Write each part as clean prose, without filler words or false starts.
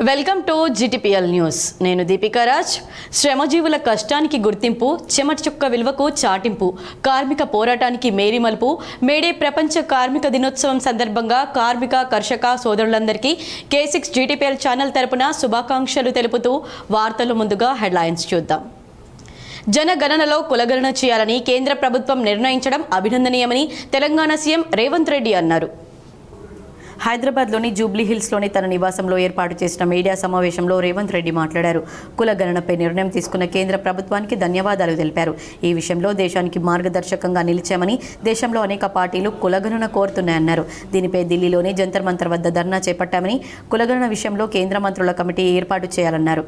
Welcome to GTPL news. నేను దీపికా రాజ్. శ్రమజీవుల కష్టానికి గుర్తింపు, చెమట చుక్క విలువకు చాటింపు, కార్మిక పోరాటానికి మేరీ మలుపు. మేడే ప్రపంచ కార్మిక దినోత్సవం సందర్భంగా కార్మిక కర్షక సోదరులందరికీ K6 GTPL ఛానల్ తరపున శుభాకాంక్షలు తెలుపుతూ వార్తలు ముందుగా హెడ్లైన్స్ చూద్దాం. జనగణనలో కులగణన చేయాలని కేంద్ర ప్రభుత్వం నిర్ణయించడం అభినందనీయమని తెలంగాణ సీఎం రేవంత్ రెడ్డి అన్నారు. హైదరాబాద్లోని జూబ్లీ హిల్స్లోని తన నివాసంలో ఏర్పాటు చేసిన మీడియా సమావేశంలో రేవంత్ రెడ్డి మాట్లాడారు. కులగణనపై నిర్ణయం తీసుకున్న కేంద్ర ప్రభుత్వానికి ధన్యవాదాలు తెలిపారు. ఈ విషయంలో దేశానికి మార్గదర్శకంగా నిలిచామని, దేశంలో అనేక పార్టీలు కులగణన కోరుతున్నాయన్నారు. దీనిపై ఢిల్లీలోని జంతర్ మంతర్ వద్ద ధర్నా చేపట్టామని, కులగణన విషయంలో కేంద్ర మంత్రుల కమిటీ ఏర్పాటు చేయాలన్నారు.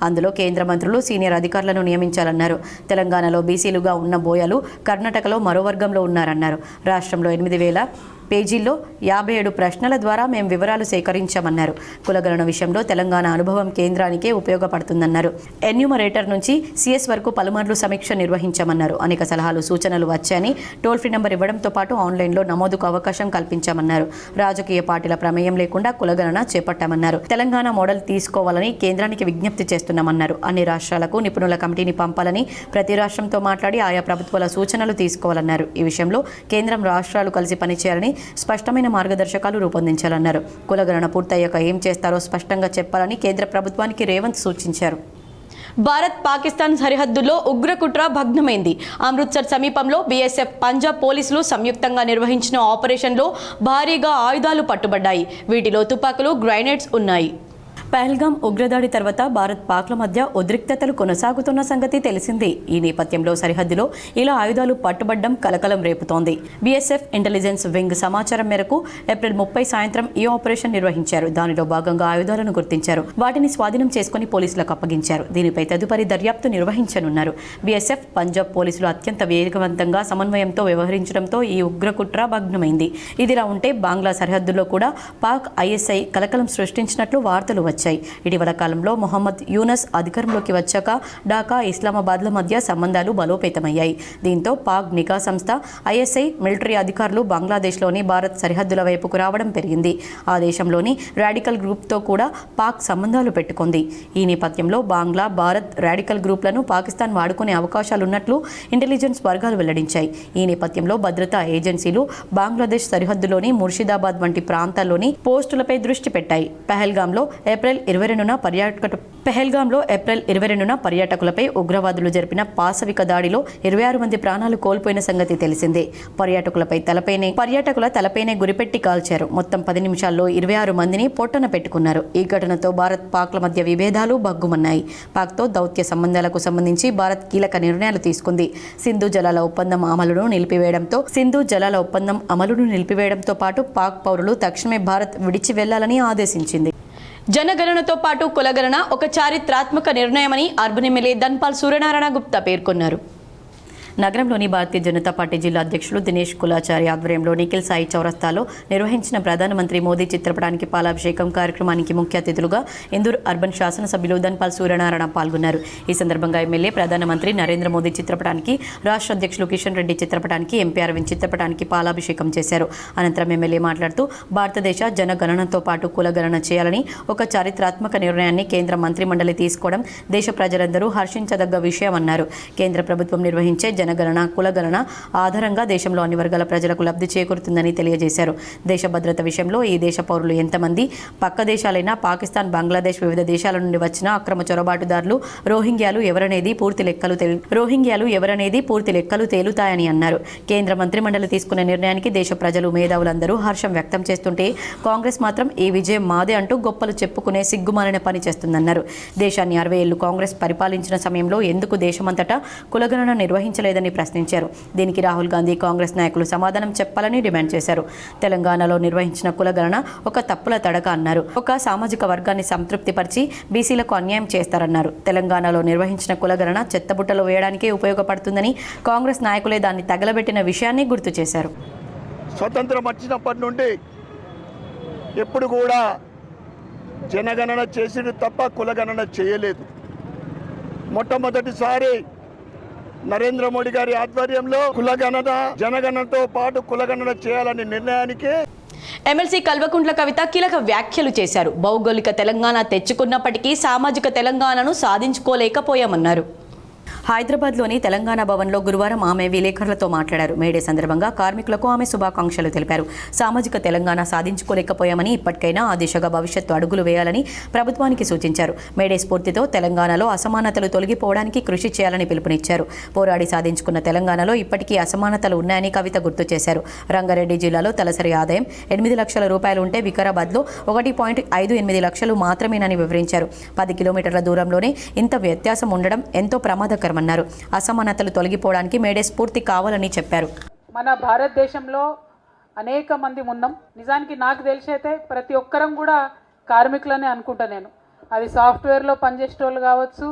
అందులో కేంద్ర మంత్రులు, సీనియర్ అధికారులను నియమించాలన్నారు. తెలంగాణలో బీసీలుగా ఉన్న బోయలు కర్ణాటకలో మరో వర్గంలో ఉన్నారన్నారు. రాష్ట్రంలో 8,000 పేజీల్లో 57 ప్రశ్నల ద్వారా మేము వివరాలు సేకరించామన్నారు. కులగణన విషయంలో తెలంగాణ అనుభవం కేంద్రానికే ఉపయోగపడుతుందన్నారు. ఎన్యూమరేటర్ నుంచి CS వరకు పలుమార్లు సమీక్ష నిర్వహించామన్నారు. అనేక సలహాలు, సూచనలు వచ్చాయని, టోల్ ఫ్రీ నెంబర్ ఇవ్వడంతో పాటు ఆన్లైన్లో నమోదుకు అవకాశం కల్పించామన్నారు. రాజకీయ పార్టీల ప్రమేయం లేకుండా కులగణన చేపట్టామన్నారు. తెలంగాణ మోడల్ తీసుకోవాలని కేంద్రానికి విజ్ఞప్తి చేస్తున్నామన్నారు. అన్ని రాష్ట్రాలకు నిపుణుల కమిటీని పంపాలని, ప్రతి రాష్ట్రంతో మాట్లాడి ఆయా ప్రభుత్వాల సూచనలు తీసుకోవాలన్నారు. ఈ విషయంలో కేంద్రం, రాష్ట్రాలు కలిసి పనిచేయాలని, స్పష్టమైన మార్గదర్శకాలు రూపొందించాలన్నారు. కులగణన పూర్తయ్యాక ఏం చేస్తారో స్పష్టంగా చెప్పాలని కేంద్ర ప్రభుత్వానికి రేవంత్ సూచించారు. భారత్ పాకిస్తాన్ సరిహద్దుల్లో ఉగ్రకుట్ర భగ్నమైంది. అమృత్సర్ సమీపంలో BSF, పంజాబ్ పోలీసులు సంయుక్తంగా నిర్వహించిన ఆపరేషన్లో భారీగా ఆయుధాలు పట్టుబడ్డాయి. వీటిలో తుపాకులు, గ్రైనేడ్స్ ఉన్నాయి. పహల్గామ్ ఉగ్రదాడి తర్వాత భారత్ పాక్ల మధ్య ఉద్రిక్తతలు కొనసాగుతున్న సంగతి తెలిసిందే. ఈ నేపథ్యంలో సరిహద్దులో ఇలా ఆయుధాలు పట్టుబడ్డం కలకలం రేపుతోంది. BSF ఇంటెలిజెన్స్ వింగ్ సమాచారం మేరకు ఏప్రిల్ 30 సాయంత్రం ఈ ఆపరేషన్ నిర్వహించారు. దానిలో భాగంగా ఆయుధాలను గుర్తించారు. వాటిని స్వాధీనం చేసుకుని పోలీసులకు అప్పగించారు. దీనిపై తదుపరి దర్యాప్తు నిర్వహించనున్నారు. BSF, పంజాబ్ పోలీసులు అత్యంత వేగవంతంగా సమన్వయంతో వ్యవహరించడంతో ఈ ఉగ్రకుట్ర భగ్నమైంది. ఇదిలా ఉంటే బంగ్లా సరిహద్దుల్లో కూడా పాక్ ISI కలకలం సృష్టించినట్లు వార్తలు వచ్చాయి. ఇటీవల కాలంలో మొహమ్మద్ యూనస్ అధికారంలోకి వచ్చాక ఢాకా, ఇస్లామాబాద్ల మధ్య సంబంధాలు బలోపేతమయ్యాయి. దీంతో పాక్ నిఘా సంస్థ ISI మిలిటరీ అధికారులు బంగ్లాదేశ్లోని భారత్ సరిహద్దుల వైపుకు రావడం పెరిగింది. ఆ దేశంలోని రాడికల్ గ్రూప్తో కూడా పాక్ సంబంధాలు పెట్టుకుంది. ఈ నేపథ్యంలో బంగ్లా, భారత్ రాడికల్ గ్రూప్లను పాకిస్తాన్ వాడుకునే అవకాశాలున్నట్లు ఇంటెలిజెన్స్ వర్గాలు వెల్లడించాయి. ఈ నేపథ్యంలో భద్రతా ఏజెన్సీలు బంగ్లాదేశ్ సరిహద్దులోని ముర్షిదాబాద్ వంటి ప్రాంతాల్లోని పోస్టులపై దృష్టి పెట్టాయి. పహల్గామ్లో ఏప్రిల్ 22న పర్యాటకులపై ఉగ్రవాదులు జరిపిన పాశవిక దాడిలో 26 మంది ప్రాణాలు కోల్పోయిన సంగతి తెలిసిందే. పర్యాటకుల తలపైనే గురిపెట్టి కాల్చారు. మొత్తం 10 నిమిషాల్లో 26 మందిని పొట్టన పెట్టుకున్నారు. ఈ ఘటనతో భారత్ పాక్ల మధ్య విభేదాలు భగ్గుమన్నాయి. పాక్తో దౌత్య సంబంధాలకు సంబంధించి భారత్ కీలక నిర్ణయాలు తీసుకుంది. సింధు జలాల ఒప్పందం అమలును నిలిపివేయడంతో పాటు పాక్ పౌరులు తక్షణమే భారత్ విడిచి వెళ్లాలని ఆదేశించింది. జనగణనతో పాటు కులగణన ఒక చారిత్రాత్మక నిర్ణయమని అర్బన్ ఎమ్మెల్యే ధన్పాల్ సూర్యనారాయణ గుప్తా పేర్కొన్నారు. నగరంలోని భారతీయ జనతా పార్టీ జిల్లా అధ్యక్షులు దినేష్ కులాచారి ఆధ్వర్యంలో నిఖిల్ సాయి చౌరస్తాలో నిర్వహించిన ప్రధానమంత్రి మోదీ చిత్రపటానికి పాలాభిషేకం కార్యక్రమానికి ముఖ్య అతిథులుగా ఇందూర్ అర్బన్ శాసనసభ్యులు ధన్పాల్ సూర్యనారాయణ పాల్గొన్నారు. ఈ సందర్భంగా ఎమ్మెల్యే ప్రధానమంత్రి నరేంద్ర మోదీ చిత్రపటానికి, రాష్ట్ర అధ్యక్షులు కిషన్ రెడ్డి చిత్రపటానికి, ఎంపీ అరవింద్ చిత్రపటానికి పాలాభిషేకం చేశారు. అనంతరం ఎమ్మెల్యే మాట్లాడుతూ భారతదేశ జనగణనతో పాటు కులగణన చేయాలని ఒక చారిత్రాత్మక నిర్ణయాన్ని కేంద్ర మంత్రిమండలి తీసుకోవడం దేశ ప్రజలందరూ హర్షించదగ్గ విషయమన్నారు. కేంద్ర ప్రభుత్వం నిర్వహించే జనగణన, కులగణన ఆధారంగా దేశంలో అన్ని వర్గాల ప్రజలకు లబ్ధి చేకూరుతుందని తెలియజేశారు. దేశ భద్రత విషయంలో ఈ దేశ పౌరులు ఎంతమంది పక్క దేశాలైనా, పాకిస్తాన్, బంగ్లాదేశ్, వివిధ దేశాల నుండి వచ్చిన అక్రమ చొరబాటుదారులు, రోహింగ్యాలు ఎవరనేది పూర్తి లెక్కలు తేలుతాయని అన్నారు. కేంద్ర మంత్రిమండలి తీసుకున్న నిర్ణయానికి దేశ ప్రజలు, మేధావులందరూ హర్షం వ్యక్తం చేస్తుంటే కాంగ్రెస్ మాత్రం ఈ విజయం మాదే అంటూ గొప్పలు చెప్పుకునే సిగ్గుమాలిన పని చేస్తుందన్నారు. దేశాన్ని 60 ఏళ్లు కాంగ్రెస్ పరిపాలించిన సమయంలో ఎందుకు దేశమంతటా కులగణన నిర్వహించలేదని ప్రశ్నించారు. దీనికి రాహుల్ గాంధీ, కాంగ్రెస్ నాయకులు సమాధానం చెప్పాలని డిమాండ్ చేశారు. తెలంగాణలో నిర్వహించిన కులగణన ఒక తప్పుల తడక అన్నారు. ఒక సామాజిక వర్గాన్ని సంతృప్తిపరిచి బీసీలకు అన్యాయం చేస్తారన్నారు. తెలంగాణలో నిర్వహించిన కులగణన చెత్తబుట్టలో వేయడానికే ఉపయోగపడుతుందని కాంగ్రెస్ నాయకులే దాన్ని తగలబెట్టిన విషయాన్ని గుర్తు చేశారు. స్వతంత్రం వచ్చినప్పటి నుండి ఎప్పుడు కూడా జనగణన చేసిడు తప్ప కులగణన చేయలేదు. మొట్టమొదటిసారి నరేంద్ర మోడీ గారి ఆధ్వర్యంలో కులగణన, జనగణనతో పాటు కులగణన చేయాలనే నిర్ణయానికి ఎమ్మెల్సీ కల్వకుంట్ల కవిత కీలక వ్యాఖ్యలు చేశారు. భౌగోళిక తెలంగాణ తెచ్చుకున్నప్పటికీ సామాజిక తెలంగాణను సాధించుకోలేకపోయామన్నారు. హైదరాబాద్లోని తెలంగాణ భవన్లో గురువారం ఆమె విలేకరులతో మాట్లాడారు. మేడే సందర్భంగా కార్మికులకు ఆమె శుభాకాంక్షలు తెలిపారు. సామాజిక తెలంగాణ సాధించుకోలేకపోయామని, ఇప్పటికైనా ఆ దిశగా భవిష్యత్తు అడుగులు వేయాలని ప్రభుత్వానికి సూచించారు. మేడే స్ఫూర్తితో తెలంగాణలో అసమానతలు తొలగిపోవడానికి కృషి చేయాలని పిలుపునిచ్చారు. పోరాడి సాధించుకున్న తెలంగాణలో ఇప్పటికీ అసమానతలు ఉన్నాయని కవిత గుర్తు చేశారు. రంగారెడ్డి జిల్లాలో తలసరి ఆదాయం 8 లక్షల రూపాయలు ఉంటే వికారాబాద్లో 1.58 లక్షలు మాత్రమేనని వివరించారు. 10 కిలోమీటర్ల దూరంలోనే ఇంత వ్యత్యాసం ఉండడం ఎంతో ప్రమాదకరం అన్నారు. అసమానతలు తొలగిపోవడానికి మేడే స్ఫూర్తి కావాలని చెప్పారు. మన భారతదేశంలో అనేక మంది ఉన్నాం. నిజానికి నాకు తెలిసైతే ప్రతి ఒక్కరం కూడా కార్మికులనే అనుకుంటా నేను. అది సాఫ్ట్వేర్లో పనిచేసే వాళ్ళు కావచ్చు,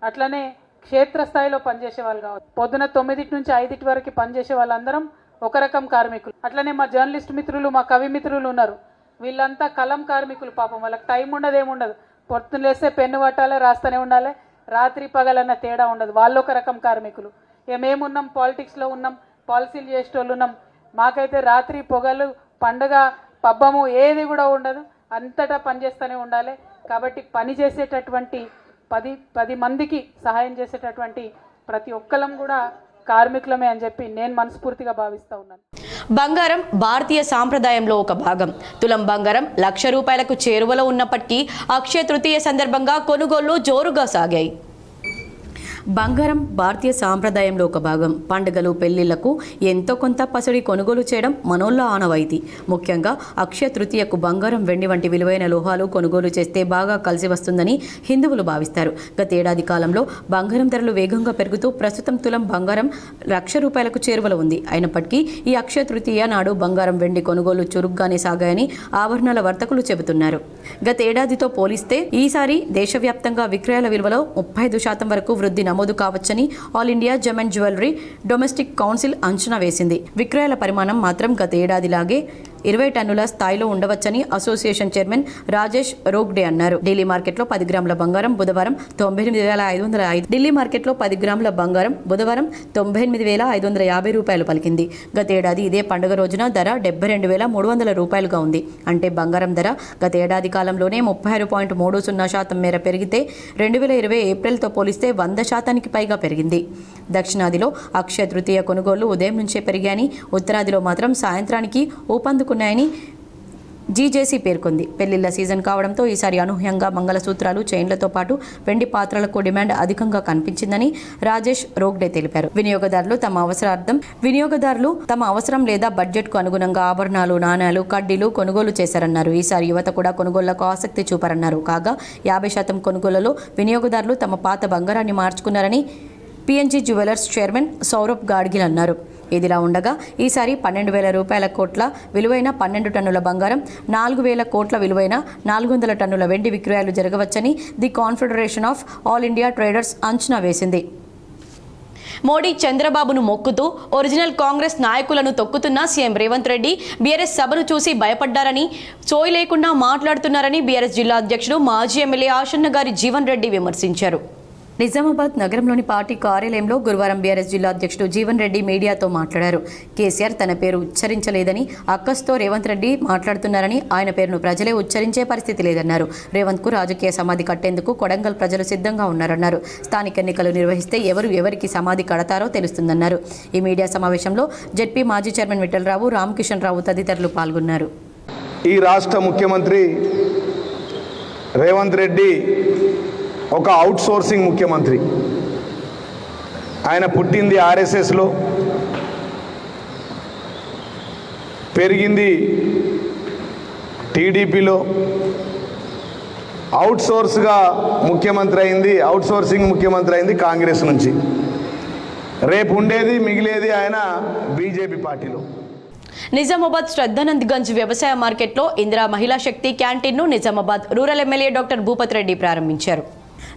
అట్లనే క్షేత్రస్థాయిలో పనిచేసే వాళ్ళు కావచ్చు. పొద్దున 9 నుంచి 5 వరకు పనిచేసే వాళ్ళందరం ఒక రకం కార్మికులు. అట్లనే మా జర్నలిస్ట్ మిత్రులు, మా కవి మిత్రులు ఉన్నారు. వీళ్ళంతా కలం కార్మికులు. పాపం వాళ్ళకి టైం ఉండదు, ఏముండదు. పొద్దున లేస్తే పెన్ను పట్టాలి, రాస్తూనే ఉండాలి. రాత్రి పగలన్న తేడా ఉండదు. వాళ్ళు ఒక రకం కార్మికులు. ఇక మేమున్నాం, పాలిటిక్స్లో ఉన్నాం, పాలసీలు చేసేటోళ్ళు ఉన్నాం. మాకైతే రాత్రి పొగలు, పండుగ, పబ్బము ఏది కూడా ఉండదు. అంతటా పనిచేస్తూనే ఉండాలి. కాబట్టి పని చేసేటటువంటి 10 మందికి సహాయం చేసేటటువంటి ప్రతి ఒక్కరం కూడా కార్మికులమే అని చెప్పి నేను మనస్ఫూర్తిగా భావిస్తూ ఉన్నాను. బంగారం భారతీయ సాంప్రదాయంలో ఒక భాగం. తులం బంగారం ₹1,00,000కు చేరువలో ఉన్నప్పటికీ అక్షయ తృతీయ సందర్భంగా కొనుగోళ్లు జోరుగా సాగాయి. బంగారం భారతీయ సాంప్రదాయంలో ఒక భాగం. పండుగలు, పెళ్లిళ్లకు ఎంతో కొంత పసిడి కొనుగోలు చేయడం మనోళ్ళ ఆనవాయితీ. ముఖ్యంగా అక్షయ తృతీయకు బంగారం, వెండి వంటి విలువైన లోహాలు కొనుగోలు చేస్తే బాగా కలిసి వస్తుందని హిందువులు భావిస్తారు. గతేడాది కాలంలో బంగారం ధరలు వేగంగా పెరుగుతూ ప్రస్తుతం తులం బంగారం ₹1,00,000కు చేరువలో ఉంది. అయినప్పటికీ ఈ అక్షయ తృతీయ నాడు బంగారం, వెండి కొనుగోలు చురుగ్గానే సాగాయని ఆభరణాల వర్తకులు చెబుతున్నారు. గతేడాదితో పోలిస్తే ఈసారి దేశవ్యాప్తంగా విక్రయాల విలువలో 35% వరకు వృద్ధి నమోదు కావచ్చని all India gem and jewellery domestic council అంచనా వేసింది. విక్రయాల పరిమాణం మాత్రం గత ఏడాదిలాగే 20 టన్నుల స్థాయిలో ఉండవచ్చని అసోసియేషన్ చైర్మన్ రాజేష్ రోగ్డే అన్నారు. ఢిల్లీ మార్కెట్లో 10 గ్రాముల బంగారం బుధవారం 98,505 ఢిల్లీ మార్కెట్లో 10 గ్రాముల బంగారం బుధవారం ₹98,550 పలికింది. గతేడాది ఇదే పండుగ రోజున ధర ₹72,300గా ఉంది. అంటే బంగారం ధర గతేడాది కాలంలోనే 36.30% మేర పెరిగితే 2020 ఏప్రిల్తో పోలిస్తే 100%కి పైగా పెరిగింది. దక్షిణాదిలో అక్షయ తృతీయ కొనుగోళ్లు ఉదయం నుంచే పెరిగాయని, ఉత్తరాదిలో మాత్రం సాయంత్రానికి ఊపందుకున్నాయని జీజేసీ పేర్కొంది. పెళ్లిళ్ల సీజన్ కావడంతో ఈసారి అనూహ్యంగా మంగళసూత్రాలు, చైన్లతో పాటు వెండి పాత్రలకు డిమాండ్ అధికంగా కనిపించిందని రాజేష్ రోగ్డే తెలిపారు. వినియోగదారులు తమ అవసరం లేదా బడ్జెట్కు అనుగుణంగా ఆభరణాలు, నాణేలు, కడ్డీలు కొనుగోలు చేశారన్నారు. ఈసారి యువత కూడా కొనుగోళ్లకు ఆసక్తి చూపారన్నారు. కాగా 50% కొనుగోళ్లలో వినియోగదారులు తమ పాత బంగారాన్ని మార్చుకున్నారని PNG jewellers chairman Saurabh Gadgil అన్నారు. ఇదిలా ఉండగా ఈసారి ₹12,000 కోట్ల విలువైన 12 టన్నుల బంగారం, 4,000 కోట్ల విలువైన 400 టన్నుల వెండి విక్రయాలు జరగవచ్చని the confederation of all India traders అంచనా వేసింది. మోడీ, చంద్రబాబును మొక్కుతూ ఒరిజినల్ కాంగ్రెస్ నాయకులను తొక్కుతున్న సీఎం రేవంత్ రెడ్డి బీఆర్ఎస్ సభను చూసి భయపడ్డారని, సోయి లేకుండా మాట్లాడుతున్నారని బీఆర్ఎస్ జిల్లా అధ్యక్షుడు, మాజీ ఎమ్మెల్యే ఆశన్న గారి జీవన్ రెడ్డి విమర్శించారు. నిజామాబాద్ నగరంలోని పార్టీ కార్యాలయంలో గురువారం బీఆర్ఎస్ జిల్లా అధ్యక్షుడు జీవన్ రెడ్డి మీడియాతో మాట్లాడారు. కేసీఆర్ తన పేరు ఉచ్చరించలేదని, అక్కస్తో రేవంత్ రెడ్డి మాట్లాడుతున్నారని, ఆయన పేరును ప్రజలే ఉచ్చరించే పరిస్థితి లేదన్నారు. రేవంత్కు రాజకీయ సమాధి కట్టేందుకు కొడంగల్ ప్రజలు సిద్ధంగా ఉన్నారన్నారు. స్థానిక ఎన్నికలు నిర్వహిస్తే ఎవరికి సమాధి కడతారో తెలుస్తుందన్నారు. ఈ మీడియా సమావేశంలో జెడ్పీ మాజీ చైర్మన్ విఠలరావు, రామకిషన్ రావు తదితరులు పాల్గొన్నారు. ఈ రాష్ట్ర ముఖ్యమంత్రి రేవంత్ రెడ్డి ఒక అవుట్సోర్సింగ్ ముఖ్యమంత్రి. ఆయన పుట్టింది ఆర్ఎస్ఎస్లో, పెరిగింది టీడీపీలో, అవుట్సోర్సింగ్ ముఖ్యమంత్రి అయింది కాంగ్రెస్ నుంచి. రేపు ఉండేది మిగిలేది ఆయన బీజేపీ పార్టీలో. నిజామాబాద్ శ్రద్ధానంద్ గంజ్ వ్యవసాయ మార్కెట్లో ఇందిరా మహిళా శక్తి క్యాంటీన్ను Nizamabad rural MLA doctor Bhupath Reddy ప్రారంభించారు.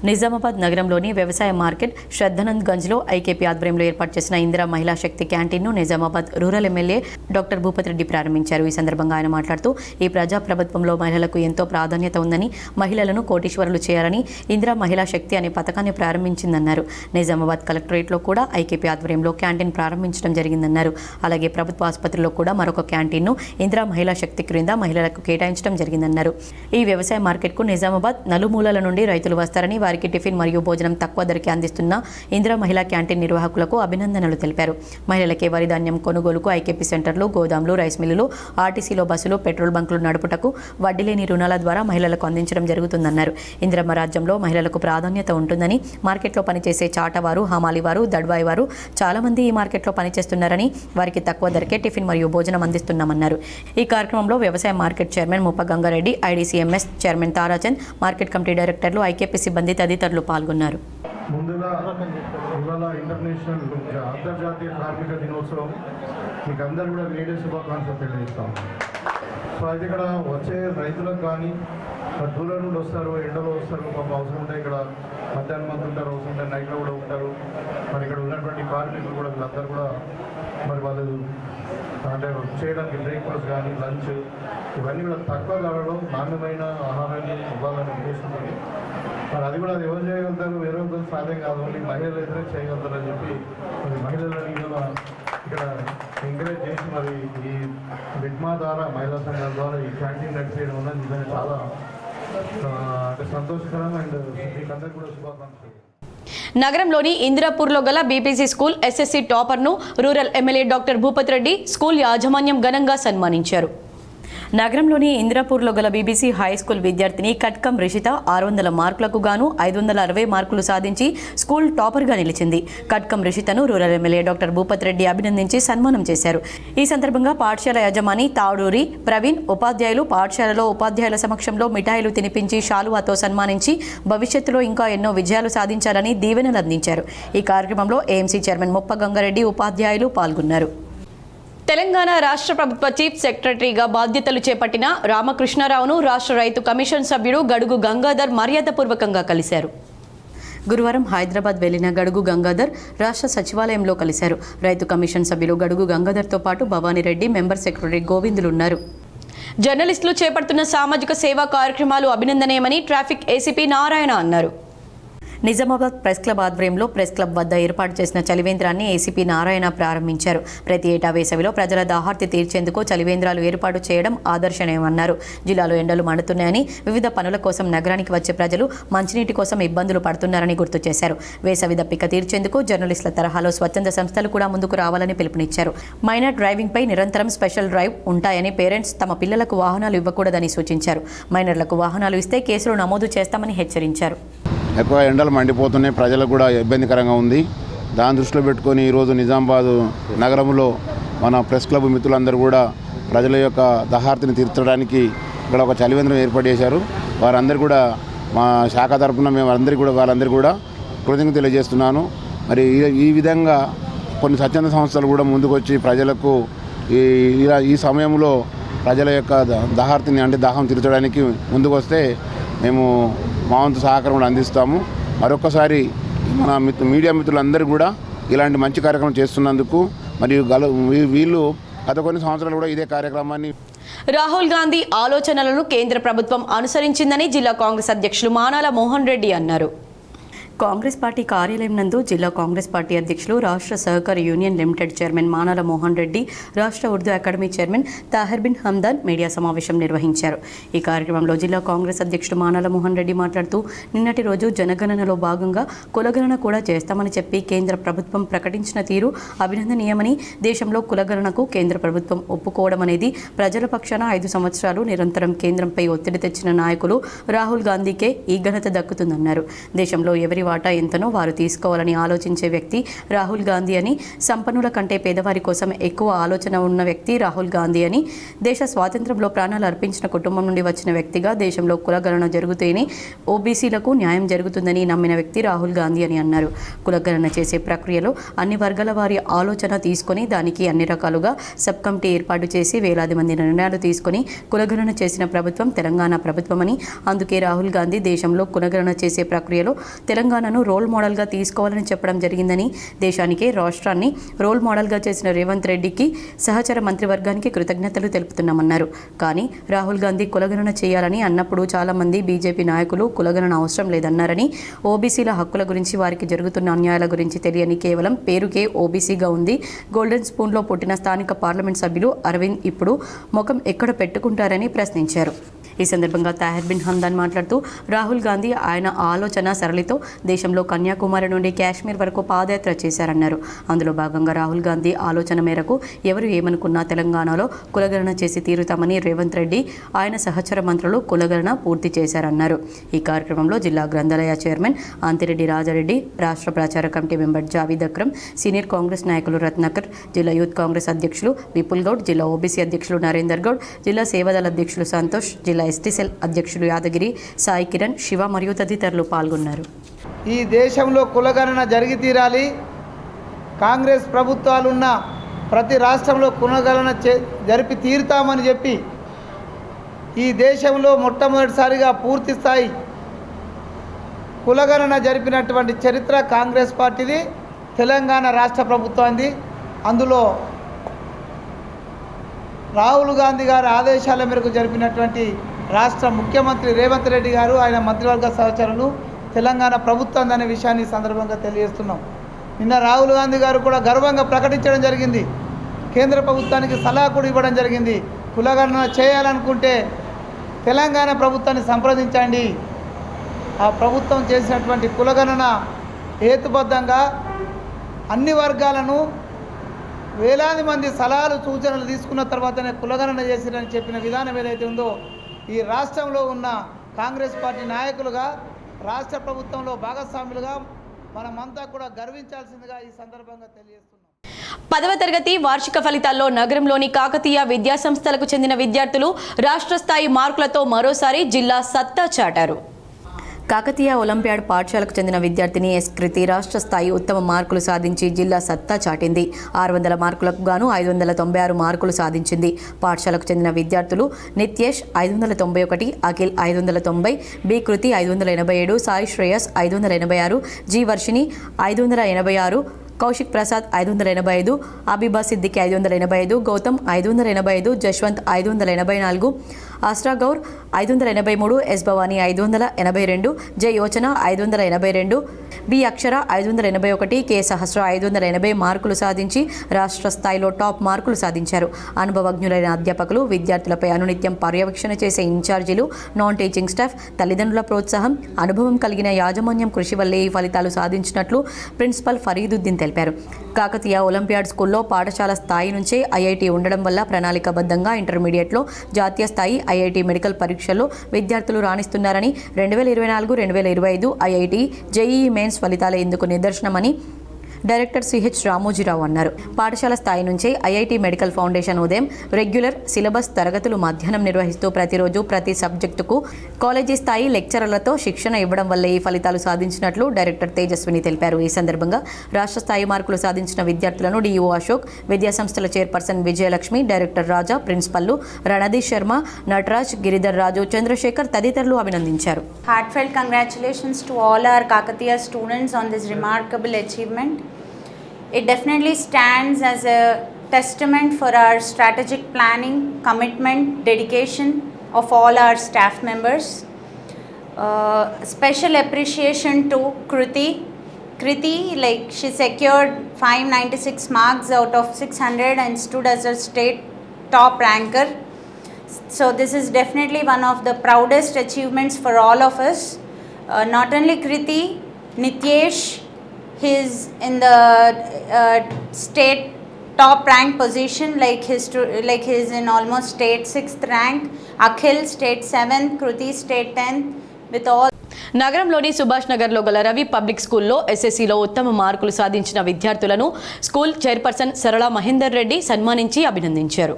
నిజామాబాద్ నగరంలోని వ్యవసాయ మార్కెట్ శ్రద్ధానంద్గంజ్లో ఐకేపీ ఆధ్వర్యంలో ఏర్పాటు చేసిన ఇందిరా మహిళా శక్తి క్యాంటీన్ను Nizamabad rural MLA doctor Bhupathi Reddy ప్రారంభించారు. ఈ సందర్భంగా ఆయన మాట్లాడుతూ ఈ ప్రజాప్రభుత్వంలో మహిళలకు ఎంతో ప్రాధాన్యత ఉందని, మహిళలను కోటీశ్వరులు చేయాలని ఇందిరా మహిళా శక్తి అనే పథకాన్ని ప్రారంభించిందన్నారు. నిజామాబాద్ కలెక్టరేట్లో కూడా ఐకేపీ ఆధ్వర్యంలో క్యాంటీన్ ప్రారంభించడం జరిగిందన్నారు. అలాగే ప్రభుత్వ ఆసుపత్రిలో కూడా మరొక క్యాంటీన్ను ఇందిరా మహిళా శక్తి క్రింద మహిళలకు కేటాయించడం జరిగిందన్నారు. ఈ వ్యవసాయ మార్కెట్కు నిజామాబాద్ నలుమూలల నుండి రైతులు వస్తారని, వారికి టిఫిన్ మరియు భోజనం తక్కువ ధరకే అందిస్తున్న ఇందిరా మహిళా క్యాంటీన్ నిర్వాహకులకు అభినందనలు తెలిపారు. మహిళలకే వరి ధాన్యం కొనుగోలుకు ఐకేపీ సెంటర్లు, గోదాంలు, రైస్ మిల్లులు, ఆర్టీసీలో బస్సులు, పెట్రోల్ బంకులు నడుపుటకు వడ్డీ లేని రుణాల ద్వారా మహిళలకు అందించడం జరుగుతుందన్నారు. ఇందిరమ్మ రాజ్యంలో మహిళలకు ప్రాధాన్యత ఉంటుందని, మార్కెట్లో పనిచేసే చాటవారు, హమాలివారు, దడ్వాయి వారు చాలా మంది ఈ మార్కెట్లో పనిచేస్తున్నారని, వారికి తక్కువ ధరకే టిఫిన్ మరియు భోజనం అందిస్తున్నామన్నారు. ఈ కార్యక్రమంలో వ్యవసాయ మార్కెట్ చైర్మన్ ముప్ప Gangareddy, IDCMS chairman Tarachand, market committee డైరెక్టర్లు, ఐకేపీ సిబ్బంది తదితరులు పాల్గొన్నారు. ముందుగా ఇవాళ ఇంటర్నేషనల్ అంతర్జాతీయ కార్మిక దినోత్సవం మీకు అందరూ కూడా వేరే శుభాకాంక్షలు తెలియజేస్తాం. సో అయితే ఇక్కడ వచ్చే రైతులకు కానీ దూరం నుండి వస్తారు, ఎండలో వస్తారు, పాపం అవసరం ఉంటాయి, ఇక్కడ మధ్యాహ్నం మంది ఉంటారు, అవసరం ఉంటాయి, నైట్లో కూడా ఉంటారు. మరి ఇక్కడ ఉన్నటువంటి కార్మికులు కూడా వీళ్ళందరూ కూడా మరి వాళ్ళు అంటే చేయడానికి బ్రేక్ఫాస్ట్ కానీ లంచ్ ఇవన్నీ కూడా తక్కువ ధరలో నాణ్యమైన ఆహారాన్ని ఇవ్వాలని ఉద్దేశంతో మరి అది కూడా ఎవరు చేయగలుగుతారు, వేరే వాళ్ళతో సాధ్యం కాదు, ఓన్లీ మహిళలు అయితే చేయగలుగుతారని చెప్పి మరి మహిళలని ఇక్కడ ఎంకరేజ్ చేసి మరి ఈ విడ్మా ద్వారా మహిళా సంఘాల ద్వారా ఈ క్యాంటీన్ నడిచేయడం వల్ల నిజంగా చాలా అంటే సంతోషకరం. అండ్ మీకందరికీ కూడా శుభాకాంక్షలు. నగరంలోని ఇందిరాపూర్లో గల బీపీసీ స్కూల్ ఎస్ఎస్సీ టాపర్ను rural MLA doctor Bhupathi Reddy school యాజమాన్యం ఘనంగా సన్మానించారు. నగరంలోని ఇందిరాపూర్లో గల బీబీసీ హై స్కూల్ విద్యార్థిని కట్కం రిషిత 600 మార్కులకు గాను 560 మార్కులు సాధించి స్కూల్ టాపర్గా నిలిచింది. కట్కం రిషితను rural MLA doctor Bhupathi Reddy అభినందించి సన్మానం చేశారు. ఈ సందర్భంగా పాఠశాల యజమాని తాడూరి ప్రవీణ్, ఉపాధ్యాయులు పాఠశాలలో ఉపాధ్యాయుల సమక్షంలో మిఠాయిలు తినిపించి శాలువాతో సన్మానించి భవిష్యత్తులో ఇంకా ఎన్నో విజయాలు సాధించాలని దీవెనలు అందించారు. ఈ కార్యక్రమంలో ఏఎంసీ చైర్మన్ ముప్ప గంగారెడ్డి, ఉపాధ్యాయులు పాల్గొన్నారు. తెలంగాణ రాష్ట్ర ప్రభుత్వ చీఫ్ సెక్రటరీగా బాధ్యతలు చేపట్టిన రామకృష్ణారావును రాష్ట్ర రైతు కమిషన్ సభ్యుడు గడుగు గంగాధర్ మర్యాదపూర్వకంగా కలిశారు. గురువారం హైదరాబాద్ వెళ్లిన గడుగు గంగాధర్ రాష్ట్ర సచివాలయంలో కలిశారు. రైతు కమిషన్ సభ్యులు గడుగు గంగాధర్తో పాటు భవానీరెడ్డి, మెంబర్ సెక్రటరీ గోవిందులు ఉన్నారు. జర్నలిస్టులు చేపడుతున్న సామాజిక సేవా కార్యక్రమాలు అభినందనీయమని ట్రాఫిక్ ఏసీపీ నారాయణ అన్నారు. నిజామాబాద్ ప్రెస్ క్లబ్ ఆధ్వర్యంలో ప్రెస్ క్లబ్ వద్ద ఏర్పాటు చేసిన చలివేంద్రాన్ని ఏసీపీ నారాయణ ప్రారంభించారు. ప్రతి ఏటా వేసవిలో ప్రజల దాహార్తి తీర్చేందుకు చలివేంద్రాలు ఏర్పాటు చేయడం ఆదర్శనీయమన్నారు. జిల్లాలో ఎండలు మండుతున్నాయని, వివిధ పనుల కోసం నగరానికి వచ్చే ప్రజలు మంచినీటి కోసం ఇబ్బందులు పడుతున్నారని గుర్తు చేశారు. వేసవి దప్పిక తీర్చేందుకు జర్నలిస్టుల తరహాలో స్వచ్ఛంద సంస్థలు కూడా ముందుకు రావాలని పిలుపునిచ్చారు. మైనర్ డ్రైవింగ్పై నిరంతరం స్పెషల్ డ్రైవ్ ఉంటాయని, పేరెంట్స్ తమ పిల్లలకు వాహనాలు ఇవ్వకూడదని సూచించారు. మైనర్లకు వాహనాలు ఇస్తే కేసులు నమోదు చేస్తామని హెచ్చరించారు. ఎక్కువ ఎండలు మండిపోతున్నాయి, ప్రజలకు కూడా ఇబ్బందికరంగా ఉంది. దాన్ని దృష్టిలో పెట్టుకొని ఈరోజు నిజామాబాద్ నగరంలో మన ప్రెస్ క్లబ్ మిత్రులందరూ కూడా ప్రజల యొక్క దహార్తిని తీర్చడానికి ఇక్కడ ఒక చలివేంద్రం ఏర్పాటు చేశారు. వారందరూ కూడా మా శాఖ తరఫున మేము వాళ్ళందరూ కూడా కృతజ్ఞతలు తెలియజేస్తున్నాను. మరి ఈ విధంగా కొన్ని స్వచ్ఛంద సంస్థలు కూడా ముందుకొచ్చి ప్రజలకు ఈ సమయంలో ప్రజల యొక్క దహార్తిని అంటే దాహం తీర్చడానికి ముందుకు వస్తే మేము మా వంతు సహకారం కూడా అందిస్తాము. మరొకసారి మన మీడియా మిత్రులందరూ కూడా ఇలాంటి మంచి కార్యక్రమం చేస్తున్నందుకు మరియు వీళ్ళు గత కొన్ని సంవత్సరాలు కూడా ఇదే కార్యక్రమాన్ని రాహుల్ గాంధీ ఆలోచనలను కేంద్ర ప్రభుత్వం అనుసరించిందని జిల్లా కాంగ్రెస్ అధ్యక్షులు మానాల మోహన్ రెడ్డి అన్నారు. కాంగ్రెస్ పార్టీ కార్యాలయం నందు జిల్లా కాంగ్రెస్ పార్టీ అధ్యక్షులు, రాష్ట్ర సహకార union limited chairman Manala Mohan Reddy, రాష్ట్ర Urdu academy chairman Tahir bin Hamdan media సమావేశం నిర్వహించారు. ఈ కార్యక్రమంలో జిల్లా కాంగ్రెస్ అధ్యక్షుడు మానాల మోహన్ రెడ్డి మాట్లాడుతూ, నిన్నటి రోజు జనగణనలో భాగంగా కులగణన కూడా చేస్తామని చెప్పి కేంద్ర ప్రభుత్వం ప్రకటించిన తీరు అభినందనీయమని, దేశంలో కులగణనకు కేంద్ర ప్రభుత్వం ఒప్పుకోవడం అనేది ప్రజల పక్షాన 5 సంవత్సరాలు నిరంతరం కేంద్రంపై ఒత్తిడి తెచ్చిన నాయకులు రాహుల్ గాంధీకే ఈ ఘనత దక్కుతుందన్నారు. దేశంలో ఎవరి వాటా ఎంతనో వారు తీసుకోవాలని ఆలోచించే వ్యక్తి రాహుల్ గాంధీ అని, సంపన్నుల కంటే పేదవారి కోసం ఎక్కువ ఆలోచన ఉన్న వ్యక్తి రాహుల్ గాంధీ అని, దేశ స్వాతంత్రంలో ప్రాణాలు అర్పించిన కుటుంబం నుండి వచ్చిన వ్యక్తిగా దేశంలో కులగణన జరుగుతూనే ఓబీసీలకు న్యాయం జరుగుతుందని నమ్మిన వ్యక్తి రాహుల్ గాంధీ అని అన్నారు. కులగణన చేసే ప్రక్రియలో అన్ని వర్గాల వారి ఆలోచన తీసుకొని దానికి అన్ని రకాలుగా సబ్ కమిటీ ఏర్పాటు చేసి వేలాది మంది నిర్ణయాలు తీసుకొని కులగణన చేసిన ప్రభుత్వం తెలంగాణ ప్రభుత్వమని, అందుకే రాహుల్ గాంధీ దేశంలో కులగణన చేసే ప్రక్రియలో తెలంగాణను రోల్ మోడల్గా తీసుకోవాలని చెప్పడం జరిగిందని, దేశానికే రాష్ట్రాన్ని రోల్ మోడల్గా చేసిన రేవంత్ రెడ్డికి సహచర మంత్రివర్గానికి కృతజ్ఞతలు తెలుపుతున్నామన్నారు. కానీ రాహుల్ గాంధీ కులగణన చేయాలని అన్నప్పుడు చాలామంది బీజేపీ నాయకులు కులగణన అవసరం లేదన్నారని, ఓబీసీల హక్కుల గురించి వారికి జరుగుతున్న అన్యాయాల గురించి తెలియని కేవలం పేరుకే ఓబీసీగా ఉంది, గోల్డెన్ స్పూన్లో పుట్టిన స్థానిక పార్లమెంట్ సభ్యులు అరవింద్ ఇప్పుడు ముఖం ఎక్కడ పెట్టుకుంటారని ప్రశ్నించారు. ఈ సందర్భంగా తాహిర్ బిన్ హందాన్ మాట్లాడుతూ రాహుల్ గాంధీ ఆయన ఆలోచన సరళితో దేశంలో కన్యాకుమారి నుండి కాశ్మీర్ వరకు పాదయాత్ర చేశారన్నారు. అందులో భాగంగా రాహుల్ గాంధీ ఆలోచన మేరకు ఎవరు ఏమనుకున్నా తెలంగాణలో కులగణన చేసి తీరుతామని రేవంత్ రెడ్డి ఆయన సహచర మంత్రులు కులగణన పూర్తి చేశారన్నారు. ఈ కార్యక్రమంలో జిల్లా గ్రంథాలయ చైర్మన్ అంతిరెడ్డి రాజారెడ్డి, రాష్ట్ర ప్రచార committee member Javeed Akram, senior Congress నాయకులు రత్నాకర్, జిల్లా యూత్ కాంగ్రెస్ అధ్యక్షులు విపుల్ గౌడ్, జిల్లా ఓబీసీ అధ్యక్షులు నరేందర్ గౌడ్, జిల్లా సేవాదళ అధ్యక్షులు సంతోష్, జిల్లా ఎస్టీ సెల్ అధ్యక్షులు యాదగిరి, సాయి కిరణ్, శివ మరియు తదితరులు పాల్గొన్నారు. ఈ దేశంలో కులగణన జరిగి తీరాలి. కాంగ్రెస్ ప్రభుత్వాలున్న ప్రతి రాష్ట్రంలో కులగణన జరిపి తీరుతామని చెప్పి ఈ దేశంలో మొట్టమొదటిసారిగా పూర్తి స్థాయి కులగణన జరిపినటువంటి చరిత్ర కాంగ్రెస్ పార్టీది, తెలంగాణ రాష్ట్ర ప్రభుత్వానికి. అందులో రాహుల్ గాంధీ గారి ఆదేశాల మేరకు జరిపినటువంటి రాష్ట్ర ముఖ్యమంత్రి రేవంత్ రెడ్డి గారు, ఆయన మంత్రివర్గ సహచరులు, తెలంగాణ ప్రభుత్వం అనే విషయాన్ని సందర్భంగా తెలియజేస్తున్నాం. నిన్న రాహుల్ గాంధీ గారు కూడా గర్వంగా ప్రకటించడం జరిగింది. కేంద్ర ప్రభుత్వానికి సలహా కూడా ఇవ్వడం జరిగింది. కులగణన చేయాలనుకుంటే తెలంగాణ ప్రభుత్వాన్ని సంప్రదించండి. ఆ ప్రభుత్వం చేసినటువంటి కులగణన హేతుబద్ధంగా అన్ని వర్గాలను వేలాది మంది సలహాలు సూచనలు తీసుకున్న తర్వాతనే కులగణన చేసిరని చెప్పిన విధానం ఏదైతే ఉందో, ఈ రాష్ట్రంలో ఉన్న కాంగ్రెస్ పార్టీ నాయకులుగా, రాష్ట్ర ప్రభుత్వంలో భాగస్వాములుగా మనమంతా కూడా గర్వించాల్సిందిగా ఈ సందర్భంగా తెలియజేస్తున్నాం. 10వ తరగతి వార్షిక ఫలితాల్లో నగరంలోని కాకతీయ విద్యాసంస్థలకు చెందిన విద్యార్థులు రాష్ట్ర స్థాయి మార్కులతో మరోసారి జిల్లా సత్తా చాటారు. కాకతీయ ఒలింపియాడ్ పాఠశాలకు చెందిన విద్యార్థిని ఎస్ కృతి రాష్ట్ర స్థాయి ఉత్తమ మార్కులు సాధించి జిల్లా సత్తా చాటింది. 600 మార్కులకు గాను 596 మార్కులు సాధించింది. పాఠశాలకు చెందిన విద్యార్థులు నిత్యేష్ 591, అఖిల్ 590, బి కృతి 587, సాయి శ్రేయస్ 586, జి వర్షిని 586, కౌశిక్ ప్రసాద్ 585, అబిబా సిద్దికి 585, గౌతమ్ 585, జశ్వంత్ 584, ఆస్రా గౌర్ 583, ఎస్ భవానీ 582, జై యోచన 582, బి అక్షర 581, కె సహస్ర 580 మార్కులు సాధించి రాష్ట్ర స్థాయిలో టాప్ మార్కులు సాధించారు. అనుభవజ్ఞులైన అధ్యాపకులు, విద్యార్థులపై అనునిత్యం పర్యవేక్షణ చేసే ఇన్ఛార్జీలు, నాన్ టీచింగ్ స్టాఫ్, తల్లిదండ్రుల ప్రోత్సాహం, అనుభవం కలిగిన యాజమాన్యం కృషి వల్లే ఈ ఫలితాలు సాధించినట్లు ప్రిన్సిపల్ ఫరీదుద్దీన్ తెలిపారు. కాకతీయ ఒలింపియాడ్ స్కూల్లో పాఠశాల స్థాయి నుంచే ఐఐటి ఉండడం వల్ల ప్రణాళికాబద్ధంగా ఇంటర్మీడియట్లో జాతీయ స్థాయి ఐఐటి మెడికల్ పరీక్షల్లో విద్యార్థులు రాణిస్తున్నారని, 2024-2025 ఐఐటి జేఈఈ మెయిన్స్ ఫలితాలే ఇందుకు నిదర్శనమని డైరెక్టర్ సిహెచ్ రామోజీరావు అన్నారు. పాఠశాల స్థాయి నుంచే ఐఐటి మెడికల్ ఫౌండేషన్ ఉదయం రెగ్యులర్ సిలబస్ తరగతులు మధ్యాహ్నం నిర్వహిస్తూ ప్రతిరోజు ప్రతి సబ్జెక్టుకు కాలేజీ స్థాయి లెక్చరర్లతో శిక్షణ ఇవ్వడం వల్ల ఈ ఫలితాలు సాధించినట్లు డైరెక్టర్ తేజస్విని తెలిపారు. ఈ సందర్భంగా రాష్ట్ర స్థాయి మార్కులు సాధించిన విద్యార్థులను డిఈఓ అశోక్, విద్యాసంస్థల చైర్పర్సన్ విజయలక్ష్మి, డైరెక్టర్ రాజా, ప్రిన్సిపల్లు రణదీష్ శర్మ, నటరాజ్, గిరిధర్ రాజు, చంద్రశేఖర్ తదితరులు అభినందించారు. Heartfelt congratulations to all our Kakatiya students on this remarkable achievement. It definitely stands as a testament for our strategic planning, commitment, dedication of all our staff members. Special appreciation to Kriti. Kriti, like, she secured 596 marks out of 600 and stood as a state top ranker. So this is definitely one of the proudest achievements for all of us. Not only Kriti, Nityesh, he is in the state top rank position, like he is in almost state 6th rank. Akhil state 7th, Kriti state 10th. With all నగరంలోని సుభాష్ నగర్లో గల Ravi public స్కూల్లో ఎస్ఎస్సీలో ఉత్తమ మార్కులు సాధించిన విద్యార్థులను school chairperson సరళ మహేందర్ రెడ్డి సన్మానించి అభినందించారు.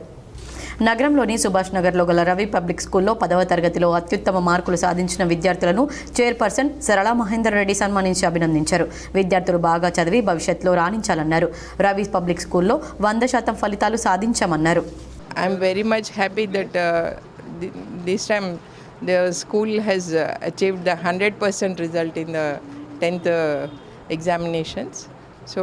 నగరంలోని సుభాష్ నగర్లో గల రవి పబ్లిక్ స్కూల్లో 10వ తరగతిలో అత్యుత్తమ మార్కులు సాధించిన విద్యార్థులను చైర్పర్సన్ సరళ మహేందర్ రెడ్డి సన్మానించి అభినందించారు. విద్యార్థులు బాగా చదివి భవిష్యత్తులో రాణించాలన్నారు. రవి పబ్లిక్ స్కూల్లో 100% ఫలితాలు సాధించామన్నారు. I'm very much happy that this time the school has achieved the 100% result in the 10th examinations. So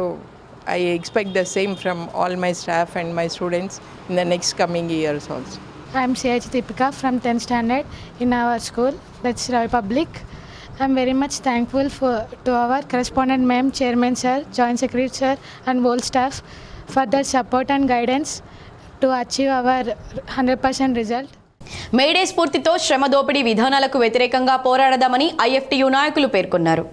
I expect the same from all my staff and my students in the next coming years also. I am CH Deepika from 10th standard in our school, that's Ravi Public. I am very much thankful to our correspondent ma'am, chairman sir, joint secretary sir and whole staff for their support and guidance to achieve our 100% result. May Day స్ఫూర్తితో శ్రమ దోపిడీ విధానాలకు వ్యతిరేకంగా పోరాడదామని IFTU నాయకులు పేర్కొన్నారు.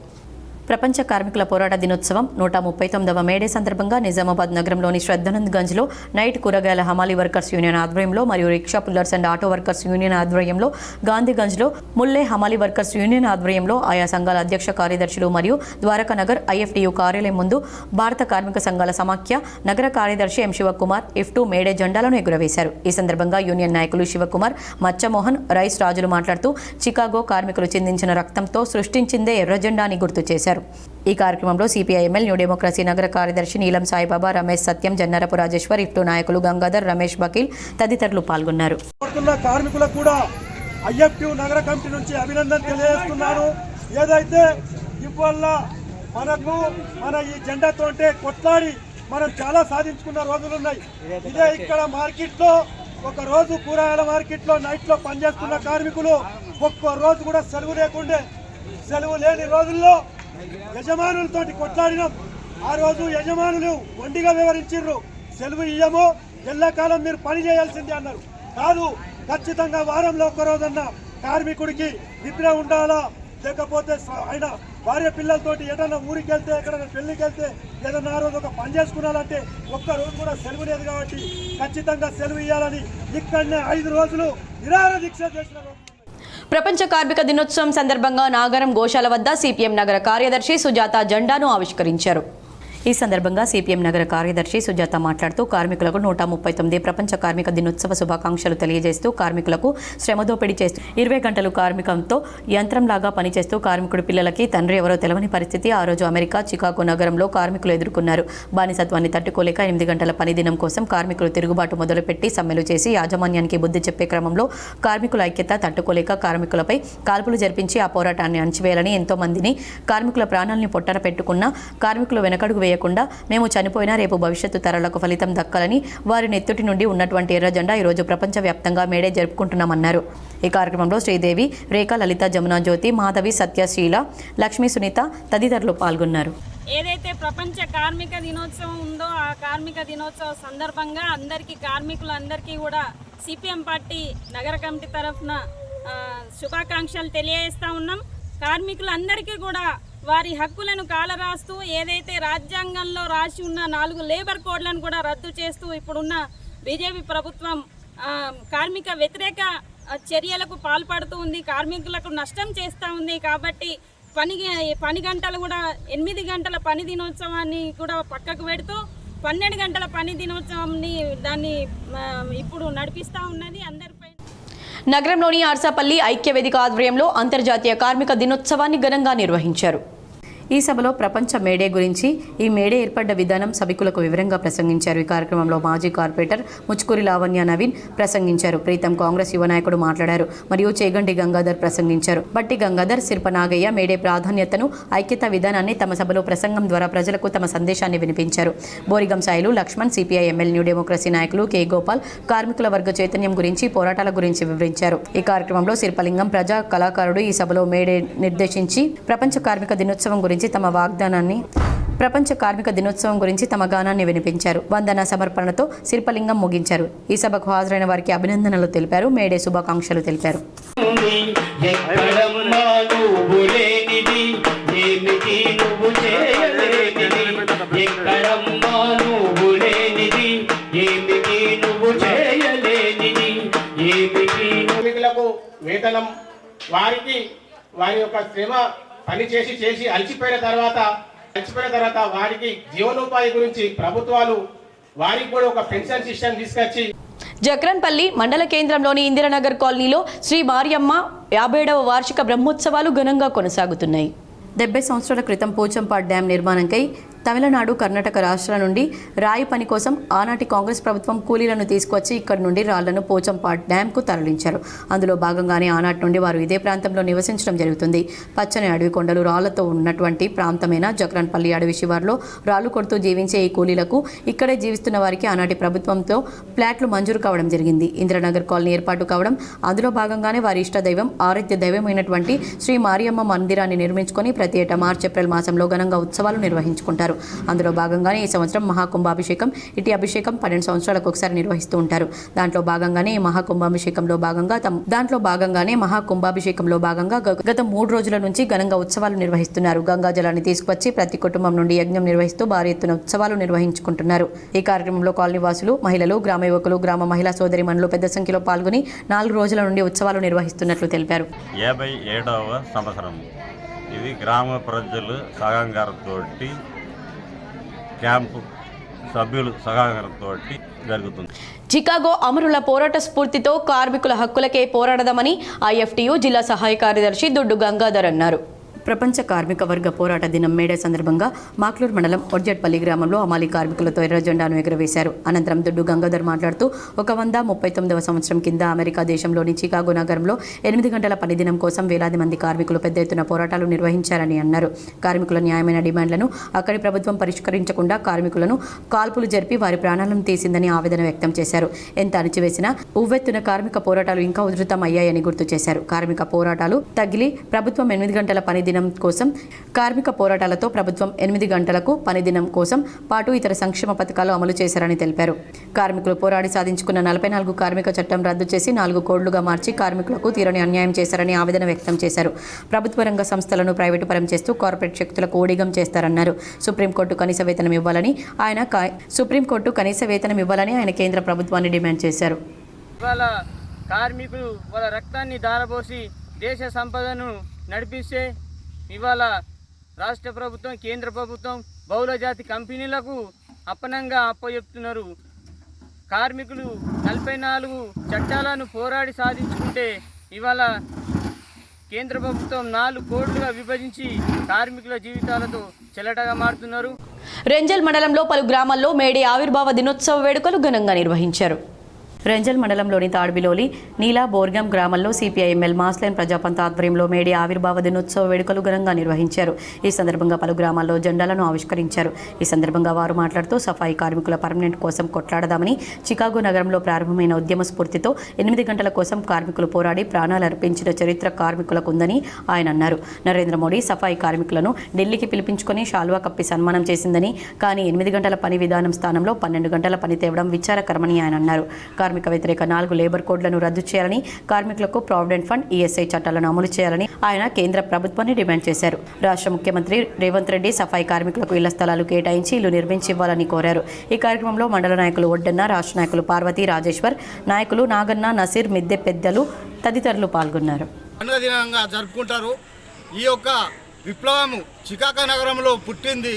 ప్రపంచ కార్మికుల పోరాట దినోత్సవం 139వ మేడే సందర్భంగా నిజామాబాద్ నగరంలోని శ్రద్ధానంద్ గంజ్లో నైట్ కూరగాయల హమాలీ వర్కర్స్ యూనియన్ ఆధ్వర్యంలో మరియు rickshaw pullers and auto workers union ఆధ్వర్యంలో, గాంధీగంజ్లో ముల్లే హమాలీ వర్కర్స్ యూనియన్ ఆధ్వర్యంలో ఆయా సంఘాల అధ్యక్ష కార్యదర్శులు మరియు ద్వారకా నగర్ ఐఎఫ్టియు కార్యాలయం ముందు భారత కార్మిక సంఘాల సమాఖ్య నగర కార్యదర్శి ఎం శివకుమార్ ఇఫ్టు మేడే జెండాలను ఎగురవేశారు. ఈ సందర్భంగా యూనియన్ నాయకులు శివకుమార్, మచ్చమోహన్, రైస్ రాజులు మాట్లాడుతూ చికాగో కార్మికులు చిందించిన రక్తంతో సృష్టించిందే ఎర్ర జెండాని గుర్తు చేశారు. ఈ కార్యక్రమంలో సిపిఐఎంఎల్ న్యూ డెమోక్రసీ నగర కార్యదర్శి నీలం సాయిబాబా, రమేష్ సత్యం, జన్నారపు రాజేశ్వర్, ఇఫ్టు నాయకులు గంగాధర్, రమేష్ బకీల్ తదితరులు పాల్గొన్నారు. కార్మికులకు కూడా ఐఎఫ్టియు నగర కమిటీ నుంచి అభినందన తెలియజేస్తున్నాను. ఏదైతే ఇవాళ మన ఈ జెండాతో కొట్లాడి మనం చాలా సాధించుకున్న రోజులు ఉన్నాయి. ఇదే ఇక్కడ మార్కెట్లో ఒక రోజు కూరగాయల మార్కెట్లో నైట్లో పనిచేస్తున్న కార్మికులు ఒక్క రోజు కూడా సెలవు లేకుండే, సెలవు లేని రోజుల్లో యజమానులతో కొట్లాడినాం. ఆ రోజు యజమానులు వండిగా వివరించారు, సెలవు ఇయ్యము, ఎల్లకాలం మీరు పని చేయాల్సిందే అన్నారు. కాదు, ఖచ్చితంగా వారంలో ఒక్క రోజన్నా కార్మికుడికి నిద్ర ఉండాలా, లేకపోతే ఆయన భార్య పిల్లలతోటి ఏదైనా ఊరికి వెళ్తే, ఎక్కడైనా పెళ్లికి వెళ్తే, ఏదన్నా ఆ రోజు ఒక పని చేసుకున్నారంటే ఒక్క రోజు కూడా సెలవు లేదు. కాబట్టి ఖచ్చితంగా సెలవు ఇవ్వాలని ఇక్కడనే 5 రోజులు నిరాహార దీక్ష చేసిన. ప్రపంచ కార్మిక దినోత్సవం సందర్భంగా నాగరం గోశాల వద్ద సిపిఎం నగర కార్యదర్శి సుజాత జెండాను ఆవిష్కరించారు. ఈ సందర్భంగా సిపిఎం నగర కార్యదర్శి సుజాత మాట్లాడుతూ కార్మికులకు 139 ప్రపంచ కార్మిక దినోత్సవ శుభాకాంక్షలు తెలియజేస్తూ కార్మికులకు శ్రమదోపిడీ చేస్తూ 20 గంటలు కార్మికంతో యంత్రంలాగా పనిచేస్తూ కార్మికుడి పిల్లలకి తండ్రి ఎవరో తెలవని పరిస్థితి ఆ రోజు అమెరికా చికాగో నగరంలో కార్మికులు ఎదుర్కొన్నారు. బానిసత్వాన్ని తట్టుకోలేక 8 గంటల పని దినం కోసం కార్మికులు తిరుగుబాటు మొదలుపెట్టి సమ్మెలు చేసి యాజమాన్యానికి బుద్ధి చెప్పే క్రమంలో కార్మికుల ఐక్యత తట్టుకోలేక కార్మికులపై కాల్పులు జరిపించి ఆ పోరాటాన్ని అణచివేయాలని ఎంతో మందిని కార్మికుల ప్రాణాలను పొట్టన పెట్టుకున్న కార్మికులు వెనకడుగు వేయకుండా మేము చనిపోయినా రేపు భవిష్యత్తు తరాలకు ఫలితం దక్కాలని వారి నెత్తుటి నుండి ఉన్నటువంటి ఎర్ర జెండా ఈరోజు ప్రపంచవ్యాప్తంగా మేడే జరుపుకుంటున్నామన్నారు. ఈ కార్యక్రమంలో శ్రీదేవి, రేఖ, లలిత, జమునా జ్యోతి, మాధవి, సత్యశీల, లక్ష్మీ, సునీత తదితరులు పాల్గొన్నారు. ఏదైతే ప్రపంచ కార్మిక దినోత్సవం ఉందో ఆ కార్మిక దినోత్సవ సందర్భంగా కార్మికులందరికీ కూడా సిపిఎం పార్టీ నగర కమిటీ తరఫున శుభాకాంక్షలు తెలియజేస్తా ఉన్నాం. కార్మికులందరికీ కూడా వారి హక్కులను కాలరాస్తూ ఏదైతే రాజ్యాంగంలో రాసి ఉన్న 4 లేబర్ కోడ్లను కూడా రద్దు చేస్తూ ఇప్పుడున్న బీజేపీ ప్రభుత్వం కార్మిక వ్యతిరేక చర్యలకు పాల్పడుతూ ఉంది, కార్మికులకు నష్టం చేస్తూ ఉంది. కాబట్టి పని గంటలు కూడా 8 గంటల పని దినోత్సవాన్ని కూడా పక్కకు పెడుతూ 12 గంటల పని దినోత్సవాన్ని దాన్ని ఇప్పుడు నడిపిస్తూ ఉన్నది అందరిపై. నగరంలోని ఆర్సాపల్లి ఐక్యవేదిక ఆధ్వర్యంలో అంతర్జాతీయ కార్మిక దినోత్సవాన్ని ఘనంగా నిర్వహించారు. ఈ సభలో ప్రపంచ మేడే గురించి, ఈ మేడే ఏర్పడ్డ విధానం సభికులకు వివరంగా ప్రసంగించారు. ఈ కార్యక్రమంలో మాజీ కార్పొరేటర్ ముచ్కూరి లావణ్య నవీన్ ప్రసంగించారు. ప్రీతం కాంగ్రెస్ యువ నాయకుడు మాట్లాడారు మరియు చేగండి గంగాధర్ ప్రసంగించారు. బట్టి గంగాధర్, శిల్ప నాగయ్య మేడే ప్రాధాన్యతను, ఐక్యత విధానాన్ని తమ సభలో ప్రసంగం ద్వారా ప్రజలకు తమ సందేశాన్ని వినిపించారు. Borigam Sailu, Laxman, CPIML new democracy నాయకులు కె గోపాల్ కార్మికుల వర్గ చైతన్యం గురించి, పోరాటాల గురించి వివరించారు. ఈ కార్యక్రమంలో శిల్పలింగం ప్రజా కళాకారుడు ఈ సభలో మేడే నిర్దేశించి ప్రపంచ కార్మిక దినోత్సవం గురించి ప్రపంచ కార్మిక దినోత్సవం గురించి తమ గానాన్ని వినిపించారు. వందన సమర్పణతో శిల్పలింగం ముగించారు. ఈ సభకు హాజరైన వారికి అభినందనలు తెలిపారు. మేడే శుభాకాంక్షలు తెలిపారు. వేతనం వారికి వారి యొక్క శ్రమ పని చేసి అలసిపోయిన తర్వాత వారికి జీవనోపాధి గురించి ప్రభుత్వాలు వారికి కూడా ఒక పెన్షన్ సిస్టమ్ తీసుకొచ్చి జక్రన్పల్లి మండల కేంద్రంలోని ఇందిరానగర్ కాలనీలో శ్రీ మారియమ్మ 57వ వార్షిక బ్రహ్మోత్సవాలు ఘనంగా కొనసాగుతున్నాయి. 70 సంవత్సరాల క్రితం పోచంపాడ్ డ్యాం నిర్మాణంకై తమిళనాడు, కర్ణాటక రాష్ట్రాల నుండి రాయి పని కోసం ఆనాటి కాంగ్రెస్ ప్రభుత్వం కూలీలను తీసుకొచ్చి ఇక్కడి నుండి రాళ్లను పోచంపాడ్ డ్యాంకు తరలించారు. అందులో భాగంగానే ఆనాటి నుండి వారు ఇదే ప్రాంతంలో నివసించడం జరుగుతుంది. పచ్చని అడవి కొండలు, రాళ్లతో ఉన్నటువంటి ప్రాంతమైన జక్రన్పల్లి అడవి శివార్లో రాళ్లు కొడుతూ జీవించే ఈ కూలీలకు ఇక్కడే జీవిస్తున్న వారికి ఆనాటి ప్రభుత్వంతో ఫ్లాట్లు మంజూరు కావడం జరిగింది. ఇందిరానగర్ కాలనీ ఏర్పాటు కావడం, అందులో భాగంగానే వారి ఇష్టదైవం, ఆరాధ్య దైవమైనటువంటి శ్రీ మారియమ్మ మందిరాన్ని నిర్మించుకొని ప్రతి ఏటా మార్చి, ఏప్రిల్ మాసంలో ఘనంగా ఉత్సవాలు నిర్వహించుకుంటారు. అందులో భాగంగానే ఈ సంవత్సరం మహాకుంభాభిషేకం, ఇటీ అభిషేకం 12 సంవత్సరాలకు ఒకసారి నిర్వహిస్తూ ఉంటారు. దాంట్లో భాగంగానే మహాకుంభాభిషేకంలో భాగంగా గత 3 రోజుల నుంచి ఘనంగా ఉత్సవాలు నిర్వహిస్తున్నారు. గంగా జలాన్ని తీసుకువచ్చి ప్రతి కుటుంబం నుండి యజ్ఞం నిర్వహిస్తూ భారీ ఎత్తున ఉత్సవాలు నిర్వహించుకుంటున్నారు. ఈ కార్యక్రమంలో కాలనీవాసులు, మహిళలు, గ్రామ యువకులు, గ్రామ మహిళా సోదరిమణులు పెద్ద సంఖ్యలో పాల్గొని 4 రోజుల నుండి ఉత్సవాలు నిర్వహిస్తున్నట్లు తెలిపారు. 57వ సంవత్సరం ఇది గ్రామ ప్రజలు సహకారంతో క్యాంపు సభ్యులు సహకారంతో జరుగుతుంది. చికాగో అమరుల పోరాట స్ఫూర్తితో కార్మికుల హక్కులకే పోరాడదామని IFTU జిల్లా సహాయ కార్యదర్శి దొడ్డు గంగాధర్ అన్నారు. ప్రపంచ కార్మిక వర్గ పోరాట దినం మేడే సందర్భంగా మాక్లూర్ మండలం ఒడ్జట్పల్లి గ్రామంలో అమాలి కార్మికులతో ఎర్ర జెండాను ఎగురవేశారు. అనంతరం దొడ్డు గంగాధర్ మాట్లాడుతూ 139వ సంవత్సరం కింద అమెరికా దేశంలోని చికాగో నగరంలో 8 గంటల పని దినం కోసం వేలాది మంది కార్మికులు పెద్ద ఎత్తున పోరాటాలు నిర్వహించారని అన్నారు. కార్మికుల న్యాయమైన డిమాండ్లను అక్కడి ప్రభుత్వం పరిష్కరించకుండా కార్మికులను కాల్పులు జరిపి వారి ప్రాణాలను తీసిందని ఆవేదన వ్యక్తం చేశారు. ఎంత అణిచివేసినా ఉవ్వెత్తున కార్మిక పోరాటాలు ఇంకా ఉధృతం అయ్యాయని గుర్తు చేశారు. కార్మిక పోరాటాలు తగిలి ప్రభుత్వం 8 గంటల పని దినం కోసం కార్మిక పోరాటాలతో ప్రభుత్వం 8 గంటలకు పని దినం కోసం పాటు ఇతర సంక్షేమ పథకాలు అమలు చేశారని తెలిపారు. కార్మికులు పోరాడి సాధించుకున్న 44 కార్మిక చట్టం రద్దు చేసి 4 కోడ్లుగా మార్చి కార్మికులకు తీరని అన్యాయం చేశారని ఆవేదన వ్యక్తం చేశారు. ప్రభుత్వ రంగ సంస్థలను ప్రైవేటు పరం చేస్తూ కార్పొరేట్ శక్తులకు ఓడిగం చేస్తారన్నారు. సుప్రీంకోర్టు కనీస వేతనం ఇవ్వాలని ఆయన కేంద్ర ప్రభుత్వాన్ని డిమాండ్ చేశారు. ఇవాళ కార్మికులు వాళ్ళ రక్తాన్ని ధారపోసి దేశ సంపదను నడిపిస్తే ఇవాళ రాష్ట్ర ప్రభుత్వం, కేంద్ర ప్రభుత్వం బహుళజాతి కంపెనీలకు అప్పనంగా అప్పచెప్తున్నారు. కార్మికులు 44 చట్టాలను పోరాడి సాధించుకుంటే ఇవాళ కేంద్ర ప్రభుత్వం 4 కోట్లుగా విభజించి కార్మికుల జీవితాలతో చెలటగా మారుతున్నారు. రెంజల్ మండలంలో పలు గ్రామాల్లో మేడే ఆవిర్భావ దినోత్సవ వేడుకలు ఘనంగా నిర్వహించారు. రెంజల్ మండలంలోని తాడ్బిలోలి నీలా బోర్గం గ్రామంలో CPIML మాస్లైన్ ప్రజాపంత ఆధ్వర్యంలో మేడే ఆవిర్భావ దినోత్సవ వేడుకలు ఘనంగా నిర్వహించారు. ఈ సందర్భంగా పలు గ్రామాల్లో జెండాలను ఆవిష్కరించారు. ఈ సందర్భంగా వారు మాట్లాడుతూ సఫాయి కార్మికుల పర్మనెంట్ కోసం కొట్లాడదామని, చికాగో నగరంలో ప్రారంభమైన ఉద్యమ స్ఫూర్తితో 8 గంటల కోసం కార్మికులు పోరాడి ప్రాణాలు అర్పించిన చరిత్ర కార్మికులకు ఉందని ఆయన అన్నారు. నరేంద్ర మోడీ సఫాయి కార్మికులను ఢిల్లీకి పిలిపించుకొని శాల్వా కప్పి సన్మానం చేసిందని, కానీ 8 గంటల పని విధానం స్థానంలో 12 గంటల పని తేవడం విచారకరమని ఆయన అన్నారు. కార్మిక వ్యతిరేక 4 లేబర్ కోడ్లను రద్దు చేయాలని, కార్మికులకు ప్రావిడెంట్ ఫండ్, ESI చట్టాలను అమలు చేయాలని ఆయన కేంద్ర ప్రభుత్వాన్ని డిమాండ్ చేశారు. రాష్ట్ర ముఖ్యమంత్రి రేవంత్ రెడ్డి సఫాయి కార్మికులకు ఇళ్ల స్థలాలు కేటాయించి ఇల్లు నిర్మించి ఇవ్వాలని కోరారు. ఈ కార్యక్రమంలో మండల నాయకులు ఒడ్డన్న, రాష్ట్ర నాయకులు పార్వతి, రాజేశ్వర్, నాయకులు నాగన్న, నసీర్, మిద్దె పెద్దలు తదితరులు పాల్గొన్నారు. పండుగ దినంగా జరుపుకుంటారు. ఈ యొక్క విప్లవము చికాగో నగరంలో పుట్టింది.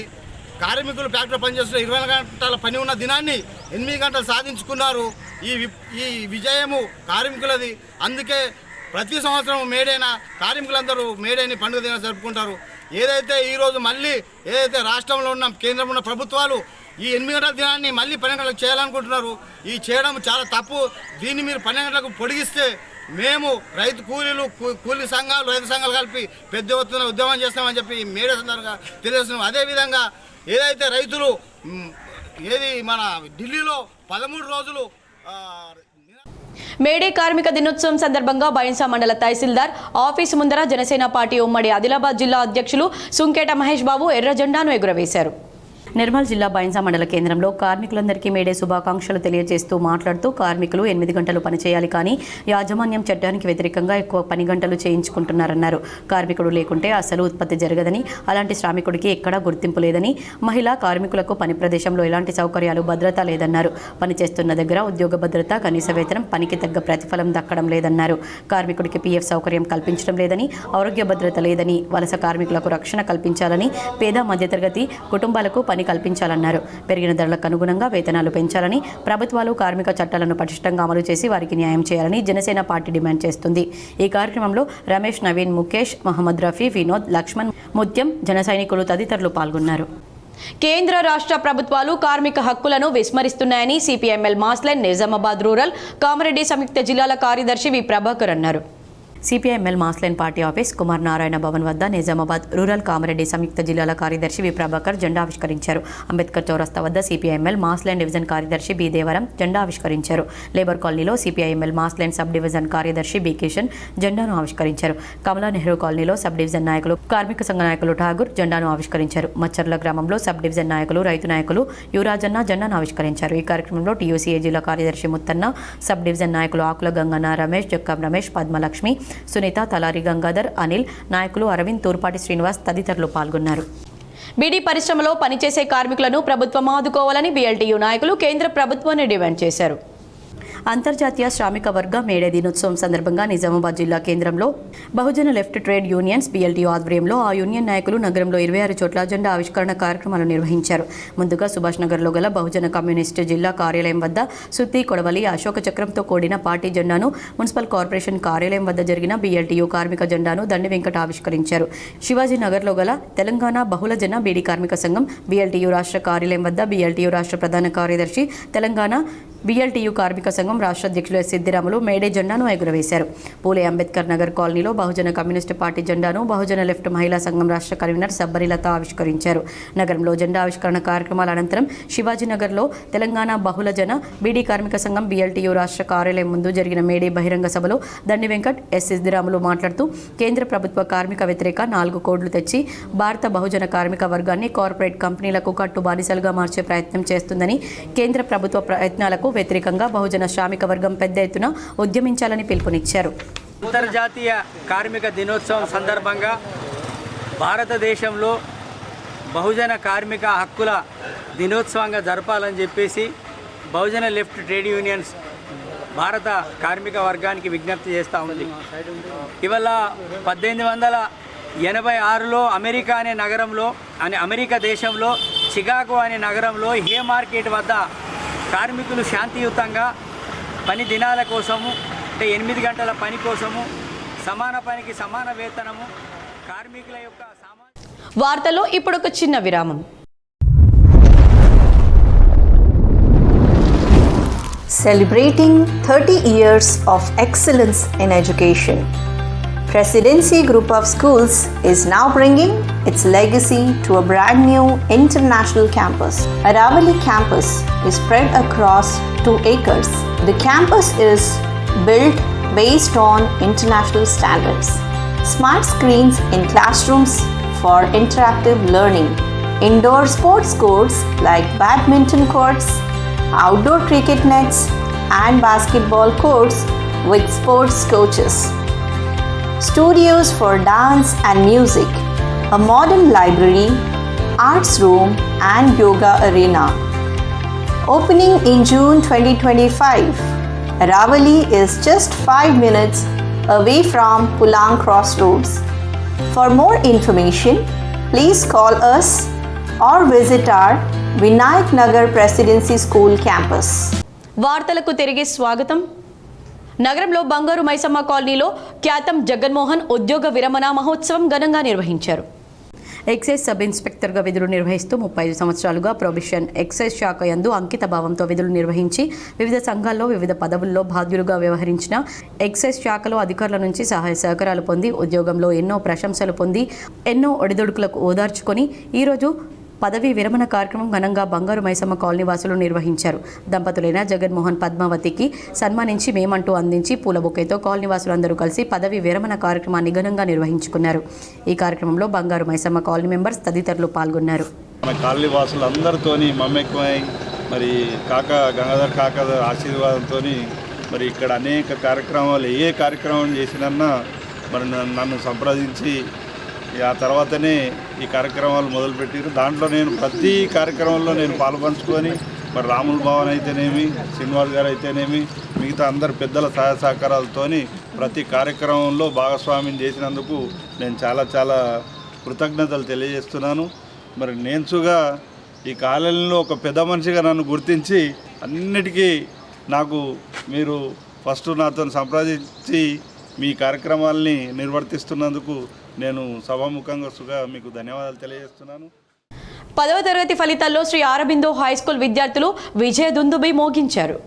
కార్మికులు ఫ్యాక్టరీ పనిచేస్తున్న 20 గంటల పని ఉన్న దినాన్ని 8 గంటలు సాధించుకున్నారు. ఈ విజయము కార్మికులది. అందుకే ప్రతి సంవత్సరం మేడైన కార్మికులందరూ మేడైన పండుగ దినం జరుపుకుంటారు. ఏదైతే ఈరోజు మళ్ళీ రాష్ట్రంలో ఉన్న కేంద్రంలో ఉన్న ప్రభుత్వాలు ఈ 8 గంటల దినాన్ని మళ్ళీ 12 గంటలకు చేయాలనుకుంటున్నారు. ఈ చేయడం చాలా తప్పు. దీన్ని మీరు 12 గంటలకు పొడిగిస్తే మేము రైతు కూలీ సంఘాలు, రైతు సంఘాలు కలిపి పెద్ద ఎత్తున ఉద్యమం చేస్తామని చెప్పి మేడే సందర్భంగా తెలియజేస్తున్నాం. అదేవిధంగా ఏదైతే రైతులు మన ఢిల్లీలో 13 రోజులు మేడే కార్మిక దినోత్సవం సందర్భంగా బైన్సా మండల తహసీల్దార్ ఆఫీసు ముందర జనసేన పార్టీ ఉమ్మడి ఆదిలాబాద్ జిల్లా అధ్యక్షులు సుంకేట మహేష్ బాబు ఎర్ర జెండాను ఎగురవేశారు. నిర్మల్ జిల్లా బైన్సా మండల కేంద్రంలో కార్మికులందరికీ మేడే శుభాకాంక్షలు తెలియజేస్తూ మాట్లాడుతూ కార్మికులు 8 గంటలు పనిచేయాలి కానీ యాజమాన్యం చట్టానికి వ్యతిరేకంగా ఎక్కువ పని గంటలు చేయించుకుంటున్నారన్నారు. కార్మికుడు లేకుంటే అసలు ఉత్పత్తి జరగదని, అలాంటి శ్రామికుడికి ఎక్కడా గుర్తింపు లేదని, మహిళా కార్మికులకు పని ప్రదేశంలో ఎలాంటి సౌకర్యాలు, భద్రత లేదన్నారు. పనిచేస్తున్న దగ్గర ఉద్యోగ భద్రత, కనీస వేతనం, పనికి తగ్గ ప్రతిఫలం దక్కడం లేదన్నారు. కార్మికుడికి పీఎఫ్ సౌకర్యం కల్పించడం లేదని, ఆరోగ్య భద్రత లేదని, వలస కార్మికులకు రక్షణ కల్పించాలని, పేద మధ్యతరగతి కుటుంబాలకు పని కల్పించాలన్నారు. పెరిగిన ధరలకు అనుగుణంగా వేతనాలు పెంచాలని, ప్రభుత్వాలు కార్మిక చట్టాలను పటిష్టంగా అమలు చేసి వారికి న్యాయం చేయాలని జనసేన పార్టీ డిమాండ్ చేస్తుంది. ఈ కార్యక్రమంలో రమేష్, నవీన్, ముఖేష్, మహమ్మద్ రఫీ, వినోద్, లక్ష్మణ్, ముత్యం, జన సైనికులు తదితరులు పాల్గొన్నారు. కేంద్ర రాష్ట్ర ప్రభుత్వాలు కార్మిక హక్కులను విస్మరిస్తున్నాయని CPML mass line Nizamabad rural Kamareddy సంయుక్త జిల్లాల కార్యదర్శి వి ప్రభాకర్ అన్నారు. CPIML mass line party office Kumar Narayana Bhavan వద్ద నిజామాబాద్ రూరల్ కామారెడ్డి సంయుక్త జిల్లాల కార్యదర్శి వి ప్రభాకర్ జెండా ఆవిష్కరించారు. అంబేద్కర్ చౌరస్తా వద్ద సిపిఐఎంఎల్ మాస్లైన్ డివిజన్ కార్యదర్శి బి దేవరం జెండా ఆవిష్కరించారు. లేబర్ కాలనీలో సిపిఐఎంఎల్ మాస్లైన్ సబ్ డివిజన్ కార్యదర్శి బి కిషన్ జెండాను ఆవిష్కరించారు. కమలా నెహ్రూ కాలనీలో సబ్ డివిజన్ నాయకులు, కార్మిక సంఘ నాయకులు ఠాగూర్ జెండాను ఆవిష్కరించారు. మచ్చర్ల గ్రామంలో సబ్ డివిజన్ నాయకులు, రైతు నాయకులు యువరాజన్న జెండాను ఆవిష్కరించారు. ఈ కార్యక్రమంలో టీయూసీఏ జిల్లా కార్యదర్శి ముత్తన్న, సబ్ డివిజన్ నాయకులు ఆకుల గంగన్న, రమేష్, జక్కం రమేష్, పద్మలక్ష్మి, సునీత, తలారి గంగాధర్, అనిల్, నాయకులు అరవింద్, తూర్పాటి శ్రీనివాస్ తదితరులు పాల్గొన్నారు. బీడీ పరిశ్రమలో పనిచేసే కార్మికులను ప్రభుత్వం ఆదుకోవాలని బీఎల్టీయూ నాయకులు కేంద్ర ప్రభుత్వాన్ని డిమాండ్ చేశారు. అంతర్జాతీయ శ్రామిక వర్గ మేడే దినోత్సవం సందర్భంగా నిజామాబాద్ జిల్లా కేంద్రంలో బహుజన లెఫ్ట్ ట్రేడ్ యూనియన్స్ బీఎల్టీయూ ఆధ్వర్యంలో ఆ యూనియన్ నాయకులు నగరంలో 26 చోట్ల జెండా ఆవిష్కరణ కార్యక్రమాలు నిర్వహించారు. ముందుగా సుభాష్ నగర్లో గల బహుజన కమ్యూనిస్టు జిల్లా కార్యాలయం వద్ద సుత్తి, కొడవలి, అశోక చక్రంతో కూడిన పార్టీ జెండాను, మున్సిపల్ కార్పొరేషన్ కార్యాలయం వద్ద జరిగిన బీఎల్టీయూ కార్మిక జెండాను దండి వెంకట ఆవిష్కరించారు. శివాజీ నగర్లో గల తెలంగాణ బహుళజన బీడీ కార్మిక సంఘం బీఎల్టీయూ రాష్ట్ర కార్యాలయం వద్ద బీఎల్టీయూ రాష్ట్ర ప్రధాన కార్యదర్శి, తెలంగాణ బీఎల్టీయూ కార్మిక సంఘం రాష్ట్ర అధ్యక్షులు సిద్దిరాములు మేడే జెండాను ఎగురవేశారు. పూలే అంబేద్కర్ నగర్ కాలనీలో బహుజన కమ్యూనిస్టు పార్టీ జెండాను బహుజన లెఫ్ట్ మహిళా సంఘం రాష్ట్ర కన్వీనర్ సబ్బరిలత ఆవిష్కరించారు. నగరంలో జెండా ఆవిష్కరణ కార్యక్రమాల అనంతరం శివాజీనగర్లో తెలంగాణ బహుళజన బీడీ కార్మిక సంఘం బీఎల్టీయూ రాష్ట్ర కార్యాలయం ముందు జరిగిన మేడే బహిరంగ సభలో దండి వెంకట్, ఎస్ సిద్దిరాములు మాట్లాడుతూ కేంద్ర ప్రభుత్వ కార్మిక వ్యతిరేక 4 కోడ్లు తెచ్చి భారత బహుజన కార్మిక వర్గాన్ని కార్పొరేట్ కంపెనీలకు కట్టు బానిసలుగా మార్చే ప్రయత్నం చేస్తుందని, కేంద్ర ప్రభుత్వ ప్రయత్నాలకు వ్యతిరేకంగా బహుజన శ్రామిక వర్గం పెద్ద ఎత్తున ఉద్యమించాలని పిలుపునిచ్చారు. అంతర్జాతీయ కార్మిక దినోత్సవం సందర్భంగా భారతదేశంలో బహుజన కార్మిక హక్కుల దినోత్సవంగా జరపాలని చెప్పేసి బహుజన లెఫ్ట్ ట్రేడ్ యూనియన్స్ భారత కార్మిక వర్గానికి విజ్ఞప్తి చేస్తూ ఉంది. ఇవాళ 1886లో అమెరికా అనే నగరంలో అమెరికా దేశంలో చికాగో అనే నగరంలో హే మార్కెట్ వద్ద కార్మికులు శాంతియుతంగా పని దినాల కోసము, అంటే 8 గంటల పని కోసము, సమాన పనికి సమాన వేతనము, కార్మికుల యొక్క వార్తలో ఇప్పుడు ఒక చిన్న విరామం. Celebrating 30 years of excellence in education, Presidency Group of Schools is now bringing its legacy to a brand new international campus. Aravali campus is spread across 2 acres. The campus is built based on international standards. Smart screens in classrooms for interactive learning. Indoor sports courts like badminton courts, outdoor cricket nets, and basketball courts with sports coaches. Studios for dance and music, a modern library, arts room, and yoga arena. Opening in June 2025, Aravali is just 5 minutes away from Pulang Crossroads. For more information, please call us or visit our Vinayak Nagar Presidency School campus. వార్తలకు తిరిగి స్వాగతం. నగరంలో బంగారు మైసమ్మ కాలనీలో ఖ్యాతం జగన్మోహన్ ఉద్యోగ విరమణ మహోత్సవం ఘనంగా నిర్వహించారు. ఎక్సైజ్ సబ్ ఇన్స్పెక్టర్గా విధులు నిర్వహిస్తూ 35 సంవత్సరాలుగా ప్రొబిషన్ ఎక్సైజ్ శాఖ యందు అంకిత భావంతో విధులు నిర్వహించి వివిధ సంఘాల్లో వివిధ పదవుల్లో బాధ్యులుగా వ్యవహరించిన ఎక్సైజ్ శాఖలో అధికారుల నుంచి సహాయ సహకారాలు పొంది ఉద్యోగంలో ఎన్నో ప్రశంసలు పొంది ఎన్నో ఒడిదొడుకులకు ఓదార్చుకొని ఈరోజు పదవీ విరమణ కార్యక్రమం ఘనంగా బంగారు మైసమ్మ కాలనీ వాసులు నిర్వహించారు. దంపతులైన జగన్మోహన్, పద్మావతికి సన్మానించి మేమంటూ అందించి పూల బొకేతో కాలనీ వాసులందరూ కలిసి పదవీ విరమణ కార్యక్రమాన్ని ఘనంగా నిర్వహించుకున్నారు. ఈ కార్యక్రమంలో బంగారు మైసమ్మ కాలనీ మెంబర్స్ తదితరులు పాల్గొన్నారు. కాలనీ వాసులందరితోని మమ్మకమై మరి గంగాధర్ కాక ఆశీర్వాదంతో మరి ఇక్కడ అనేక కార్యక్రమాలు ఏ కార్యక్రమం చేసినన్నా మరి నన్ను సంప్రదించి ఆ తర్వాతనే ఈ కార్యక్రమాలు మొదలుపెట్టారు. దాంట్లో నేను ప్రతి కార్యక్రమంలో నేను పాల్పంచుకొని మరి రాముల భవన్ అయితేనేమి, శ్రీనివాస్ గారు అయితేనేమి, మిగతా అందరు పెద్దల సహాయ సహకారాలతోని ప్రతి కార్యక్రమంలో భాగస్వామ్యం చేసినందుకు నేను చాలా కృతజ్ఞతలు తెలియజేస్తున్నాను. మరి నేన్సుగా ఈ కాలనీలో ఒక పెద్ద మనిషిగా నన్ను గుర్తించి అన్నిటికీ నాకు మీరు ఫస్ట్ నాతో సంప్రదించి మీ కార్యక్రమాల్ని నిర్వర్తిస్తున్నందుకు నేను సభాముఖంగా మీకు ధన్యవాదాలు తెలియజేస్తున్నాను. 10వ తరగతి ఫలితాల్లో శ్రీ అరబిందో హై స్కూల్ విద్యార్థులు విజయ దుందుబి మోగించారు.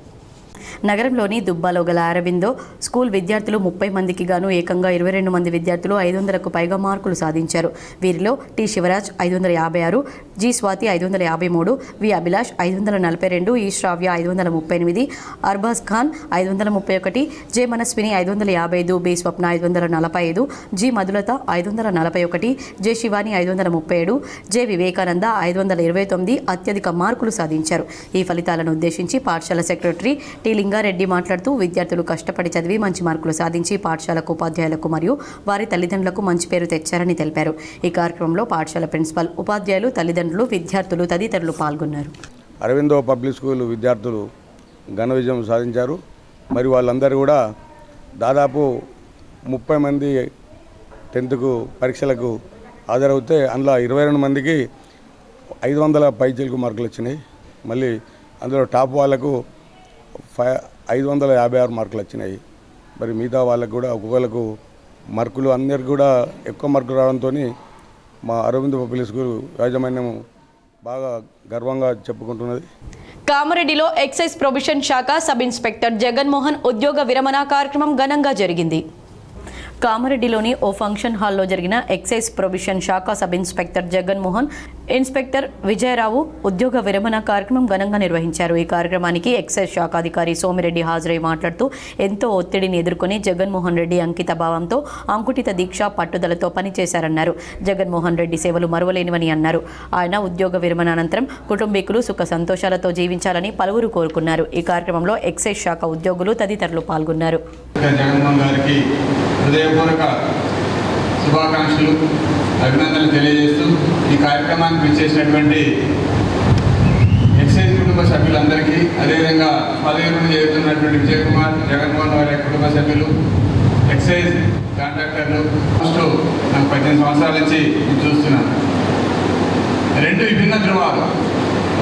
నగరంలోని దుబ్బాలో గల అరబిందో స్కూల్ విద్యార్థులు 30 మందికి గాను ఏకంగా 22 మంది విద్యార్థులు 500కు పైగా మార్కులు సాధించారు. వీరిలో టి శివరాజ్ 556, జి స్వాతి 553, వి అభిలాష్ 542, ఈ శ్రావ్య 538, అర్బాజ్ ఖాన్ 531, జె మనస్విని 555, బి స్వప్న 545, G Madhulatha 541, J Shivani 537, J Vivekananda 529 అత్యధిక మార్కులు సాధించారు. ఈ ఫలితాలను ఉద్దేశించి పాఠశాల సెక్రటరీ టి లింగారెడ్డి మాట్లాడుతూ విద్యార్థులు కష్టపడి చదివి మంచి మార్కులు సాధించి పాఠశాలకు ఉపాధ్యాయులకు మరియు వారి తల్లిదండ్రులకు మంచి పేరు తెచ్చారని తెలిపారు. ఈ కార్యక్రమంలో పాఠశాల ప్రిన్సిపల్, ఉపాధ్యాయులు, తల్లిదండ్రులు, విద్యార్థులు తదితరులు పాల్గొన్నారు. అరవిందో పబ్లిక్ స్కూల్ విద్యార్థులు ఘన విజయం సాధించారు. మరి వాళ్ళందరూ కూడా దాదాపు 30 మంది 10th పరీక్షలకు హాజరవుతే అందులో 22 మందికి 500 పైచీలకు మార్కులు వచ్చినాయి. మళ్ళీ అందులో టాప్ వాళ్ళకు 556 మార్కులు వచ్చినాయి. మరి మిగతా వాళ్ళకు కూడా ఒక్కొక్కరికి మార్కులు అందరికి కూడా ఎక్కువ మార్కులు రావడంతో మా అరవింద్ పబ్లిక్ స్కూల్ యాజమాన్యం బాగా గర్వంగా చెప్పుకుంటున్నది. కామారెడ్డిలో ఎక్సైజ్ ప్రొబిషన్ శాఖ సబ్ ఇన్స్పెక్టర్ జగన్మోహన్ ఉద్యోగ విరమణ కార్యక్రమం ఘనంగా జరిగింది. కామారెడ్డిలోని ఓ ఫంక్షన్ హాల్లో జరిగిన ఎక్సైజ్ ప్రొబిషన్ శాఖ sub inspector Jaganmohan, inspector Vijaya Rao ఉద్యోగ విరమణ కార్యక్రమం ఘనంగా నిర్వహించారు. ఈ కార్యక్రమానికి ఎక్సైజ్ శాఖ అధికారి సోమిరెడ్డి హాజరై మాట్లాడుతూ ఎంతో ఒత్తిడిని ఎదుర్కొని జగన్మోహన్ రెడ్డి అంకిత భావంతో అంకుటిత దీక్ష పట్టుదలతో పనిచేశారన్నారు. జగన్మోహన్ రెడ్డి సేవలు మరువలేనివని అన్నారు. ఆయన ఉద్యోగ విరమణ అనంతరం కుటుంబీకులు సుఖ సంతోషాలతో జీవించాలని పలువురు కోరుకున్నారు. ఈ కార్యక్రమంలో ఎక్సైజ్ శాఖ ఉద్యోగులు తదితరులు పాల్గొన్నారు. హృదయపూర్వక శుభాకాంక్షలు, అభినందనలు తెలియజేస్తూ ఈ కార్యక్రమానికి విచ్చేసినటువంటి ఎక్సైజ్ కుటుంబ సభ్యులందరికీ, అదేవిధంగా పదవి నుండి చేరుతున్నటువంటి విజయ్ కుమార్, జగన్మోహన్ వారి కుటుంబ సభ్యులు, ఎక్సైజ్ కాంట్రాక్టర్లు, నాకు 18 సంవత్సరాల నుంచి చూస్తున్నాను. 2 విభిన్న ధృవాలు,